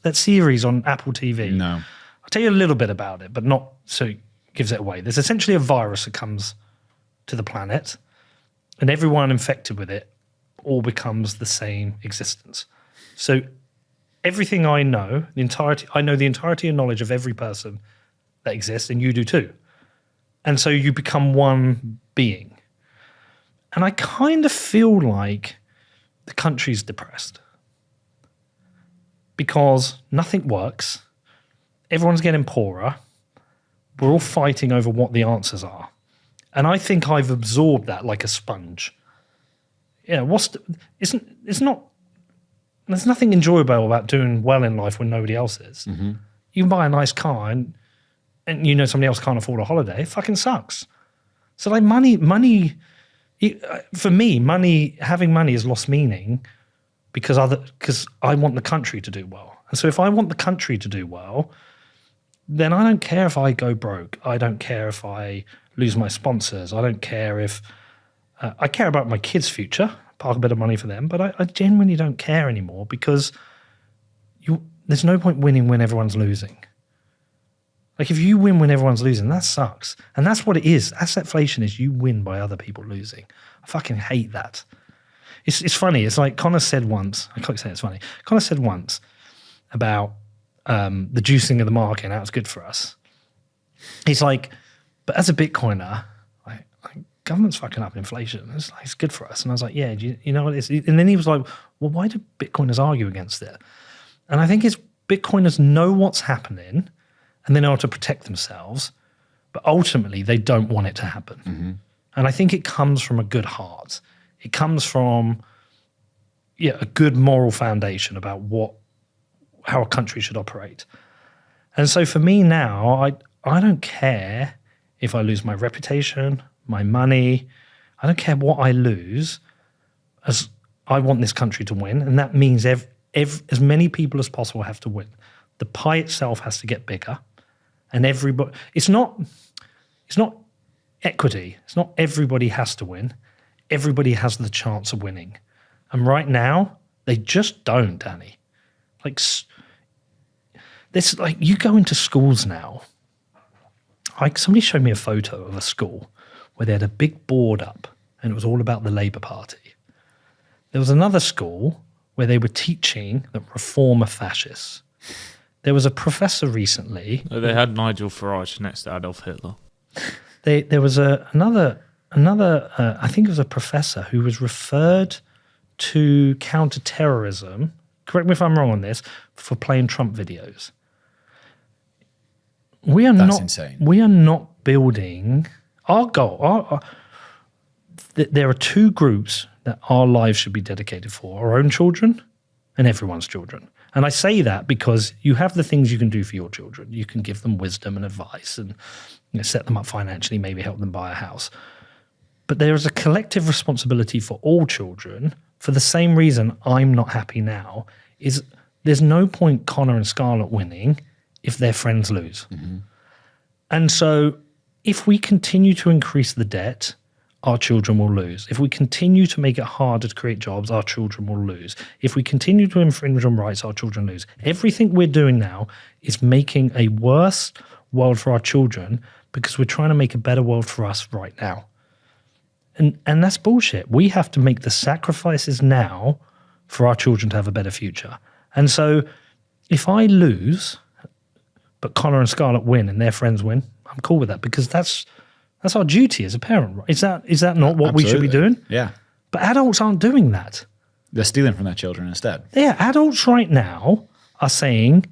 that series on Apple TV? No. I'll tell you a little bit about it, but not so it gives it away. There's essentially a virus that comes to the planet, and everyone infected with it all becomes the same existence. So everything I know, the entirety and knowledge of every person that exists, and you do too. And so you become one being. And I kind of feel like the country's depressed because nothing works. Everyone's getting poorer. We're all fighting over what the answers are. And I think I've absorbed that like a sponge. Yeah, there's nothing enjoyable about doing well in life when nobody else is. Mm-hmm. You can buy a nice car and somebody else can't afford a holiday. It fucking sucks. So like money, for me, having money has lost meaning because I want the country to do well. And so if I want the country to do well, then I don't care if I go broke. I don't care if I lose my sponsors. I don't care if I care about my kids' future, park a bit of money for them, but I genuinely don't care anymore because there's no point winning when everyone's losing. Like if you win when everyone's losing, that sucks. And that's what it is. Assetflation is you win by other people losing. I fucking hate that. It's funny. It's like Connor said once, I can't say it's funny. Connor said once about the juicing of the market and how it's good for us. He's like, but as a Bitcoiner, like government's fucking up inflation. It's good for us. And I was like, yeah, you know what it is? And then he was like, well, why do Bitcoiners argue against it? And I think it's Bitcoiners know what's happening and they know how to protect themselves, but ultimately they don't want it to happen. Mm-hmm. And I think it comes from a good heart. It comes from a good moral foundation about how a country should operate. And so for me now, I don't care if I lose my reputation, my money. I don't care what I lose, as I want this country to win. And that means as many people as possible have to win. The pie itself has to get bigger. And everybody, it's not equity. It's not everybody has to win. Everybody has the chance of winning. And right now, they just don't, Danny. You go into schools now. Somebody showed me a photo of a school where they had a big board up and it was all about the Labour Party. There was another school where they were teaching that reform are fascists. There was a professor recently. They had Nigel Farage next to Adolf Hitler. There was another. I think it was a professor who was referred to counter-terrorism correct me if I'm wrong on this, for playing Trump videos. We are That's not insane. We are not building our goal. There are two groups that our lives should be dedicated for: our own children and everyone's children. And I say that because you have the things you can do for your children. You can give them wisdom and advice and set them up financially, maybe help them buy a house. But there is a collective responsibility for all children. For the same reason I'm not happy now is there's no point Connor and Scarlett winning if their friends lose. Mm-hmm. And so if we continue to increase the debt, our children will lose. If we continue to make it harder to create jobs, our children will lose. If we continue to infringe on rights, our children lose. Everything we're doing now is making a worse world for our children because we're trying to make a better world for us right now. And that's bullshit. We have to make the sacrifices now for our children to have a better future. And so if I lose, but Connor and Scarlett win and their friends win, I'm cool with that because that's our duty as a parent. Right? Is that not what we should be doing? Yeah. But adults aren't doing that. They're stealing from their children instead. Yeah, adults right now are saying,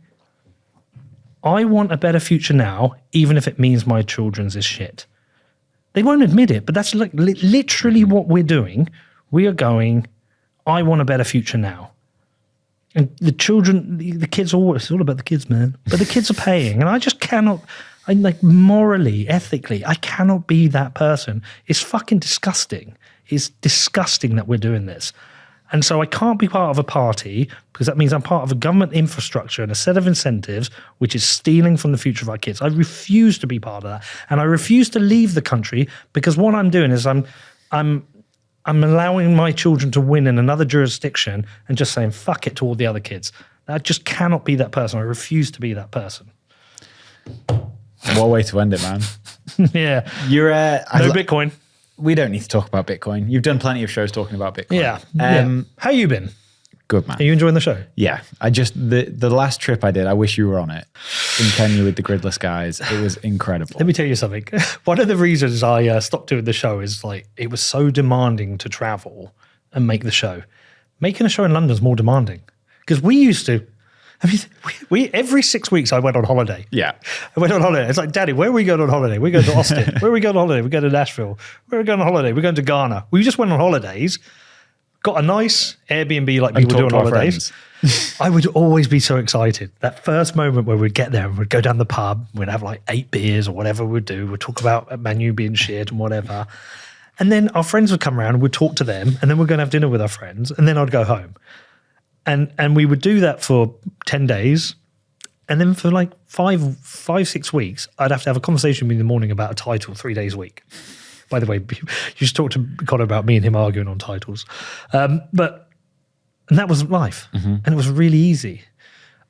I want a better future now, even if it means my children's is shit. They won't admit it, but that's like literally what we're doing. We are going, I want a better future now. And the children, the kids, it's all about the kids, man. But the kids are paying, and I just cannot, morally, ethically, I cannot be that person. It's fucking disgusting. It's disgusting that we're doing this. And so I can't be part of a party because that means I'm part of a government infrastructure and a set of incentives which is stealing from the future of our kids. I refuse to be part of that. And I refuse to leave the country because what I'm doing is I'm allowing my children to win in another jurisdiction and just saying fuck it to all the other kids. I just cannot be that person. I refuse to be that person. What a way to end it, man. Yeah. You're no Bitcoin. We don't need to talk about Bitcoin. You've done plenty of shows talking about Bitcoin. Yeah. How you been? Good, man. Are you enjoying the show? Yeah. The last trip I did, I wish you were on it, in Kenya with the gridless guys. It was incredible. Let me tell you something. One of the reasons I stopped doing the show is it was so demanding to travel and make the show. Making a show in London is more demanding because we used to. We every 6 weeks I went on holiday. Yeah. I went on holiday. It's like, Daddy, where are we going on holiday? We're going to Austin. Where are we going on holiday? We're going to Nashville. Where are we going on holiday? We're going to Ghana. We just went on holidays, got a nice Airbnb like people do on holidays. I would always be so excited. That first moment where we'd get there and we'd go down the pub, we'd have 8 beers or whatever we'd do. We'd talk about Manu being shit and whatever. And then our friends would come around and we'd talk to them and then we're going to have dinner with our friends and then I'd go home. And we would do that for 10 days. And then for 5-6 weeks, I'd have to have a conversation with me in the morning about a title 3 days a week. By the way, you should talk to Connor about me and him arguing on titles. And that was life. Mm-hmm. And it was really easy.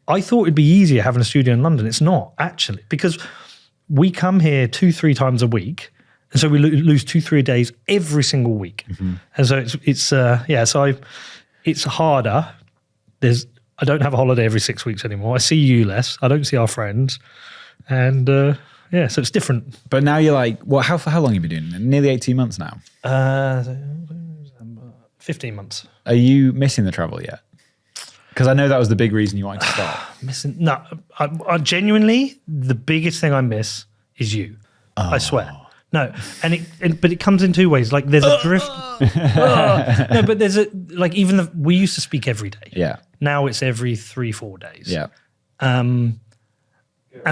I thought it'd be easier having a studio in London. It's not, actually, because we come here 2-3 times a week. And so we lose 2-3 days every single week. Mm-hmm. And so it's harder. I don't have a holiday every 6 weeks anymore. I see you less. I don't see our friends. And so it's different. But now you're how long have you been doing it? Nearly 18 months now? 15 months. Are you missing the travel yet? Because I know that was the big reason you wanted to start. No, I genuinely, the biggest thing I miss is you. Oh. I swear. No, but it comes in two ways. There's a drift. No, but there's we used to speak every day. Yeah. Now it's every 3-4 days. Yeah. And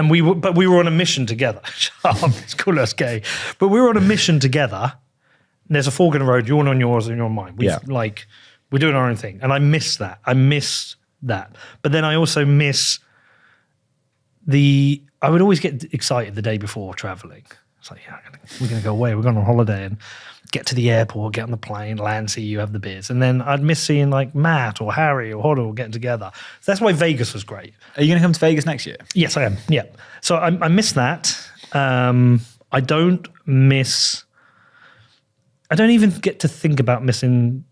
we were on a mission together. Shut up, it's call us gay. But we were on a mission together. And there's a fork in the road. You're on yours and you're on mine. We're doing our own thing. And I miss that. But then I also miss I would always get excited the day before traveling. It's like, yeah, we're going to go away. We're going on holiday and get to the airport, get on the plane, land, see you, have the beers. And then I'd miss seeing Matt or Harry or Hoddle getting together. So that's why Vegas was great. Are you going to come to Vegas next year? Yes, I am. Yeah. So I miss that. I don't even get to think about missing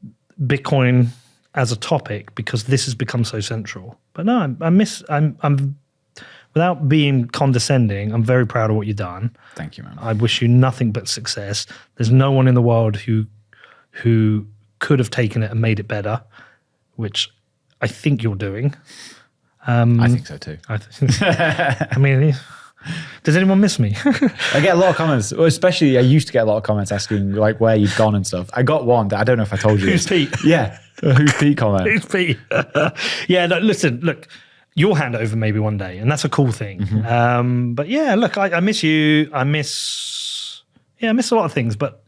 Bitcoin as a topic because this has become so central. But no, I'm without being condescending, I'm very proud of what you've done. Thank you, man. I wish you nothing but success. There's no one in the world who could have taken it and made it better, which I think you're doing. I think so too. I mean, does anyone miss me? I get a lot of comments, especially I used to get a lot of comments asking like where you've gone and stuff. I got one that I don't know if I told you. Who's Pete? Yeah. Who's Pete comment? Who's Pete? Yeah, no, listen, look, you'll hand over maybe one day, and that's a cool thing. But yeah, look, I miss you. I miss a lot of things, but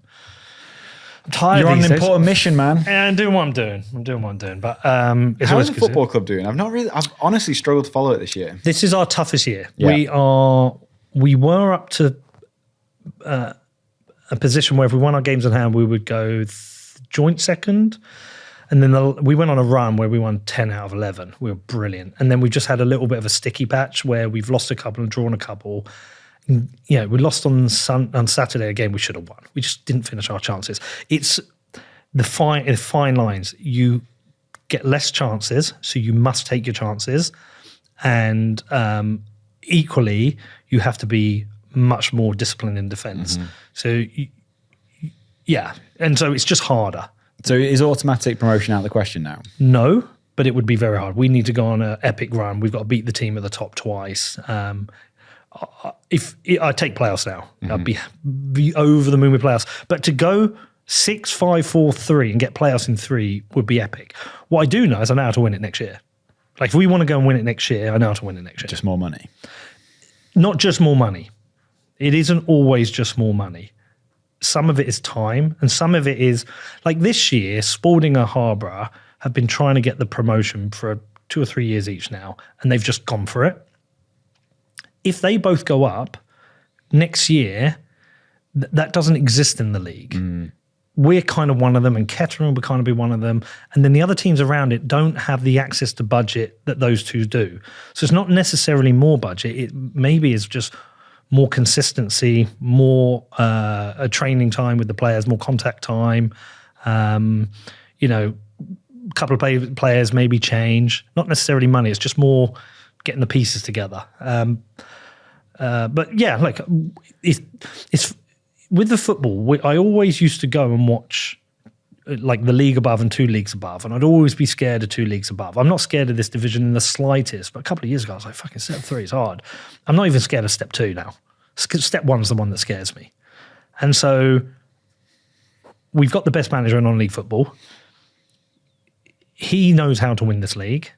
I'm tired. You're on these an days. important mission, man. And I'm doing what I'm doing. But it's How always is the good. football club doing? I've honestly struggled to follow it this year. This is our toughest year. Yeah. We were up to a position where if we won our games in hand, we would go joint second. And then we went on a run where we won 10 out of 11. We were brilliant. And then we just had a little bit of a sticky patch where we've lost a couple and drawn a couple. Yeah, we lost on Saturday again. We should have won. We just didn't finish our chances. It's the fine lines. You get less chances, so you must take your chances. And equally, you have to be much more disciplined in defence. So, yeah. And so it's just harder. So is automatic promotion out of the question now? No, but it would be very hard. We need to go on an epic run. We've got to beat the team at the top twice. If I take playoffs now, I'd be over the moon with playoffs. But to go 6-5-4-3 and get playoffs in 3 would be epic. What I do know is I know how to win it next year. Like if we want to go and win it next year, I know how to win it next year. Just more money. Not just more money. It isn't always just more money. Some of it is time, and some of it is like this year. Spalding and Harborough have been trying to get the promotion for 2 or 3 years each now, and they've just gone for it. If they both go up next year, that doesn't exist in the league. We're kind of one of them, and Kettering will kind of be one of them, and then the other teams around it don't have the access to budget that those two do. So it's not necessarily more budget. It maybe is just more consistency, more training time with the players, more contact time. You know, a couple of players maybe change. Not necessarily money. It's just more getting the pieces together. But yeah, like it's with the football. I always used to go and watch like the league above and 2 leagues above, and I'd always be scared of 2 leagues above. I'm not scared of this division in the slightest, but a couple of years ago I was like, fucking step 3 is hard. I'm not even scared of step 2 now. Step 1's the one that scares me. And so we've got the best manager in non-league football. He knows how to win this league,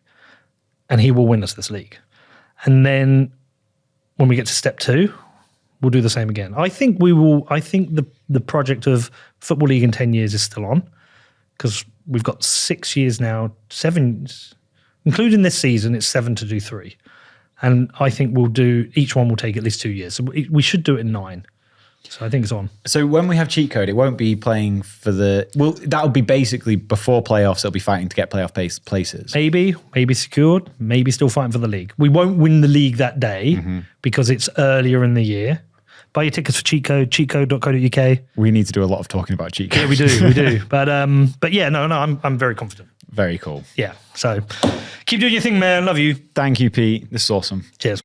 and he will win us this league. And then when we get to step 2, we'll do the same again. I think the project of Football League in 10 years is still on, because we've got 6 years now, 7, including this season, it's 7 to do 3. And I think each one will take at least 2 years. So we should do it in 9. So I think it's on. So when we have cheat code, it won't be playing for that'll be basically before playoffs, it'll be fighting to get playoff places. Maybe secured, maybe still fighting for the league. We won't win the league that day because it's earlier in the year. Buy your tickets for cheat code, cheatcode.co.uk. We need to do a lot of talking about cheat code. Yeah, we do. But yeah, no, I'm very confident. Very cool. Yeah. So keep doing your thing, man. Love you. Thank you, Pete. This is awesome. Cheers.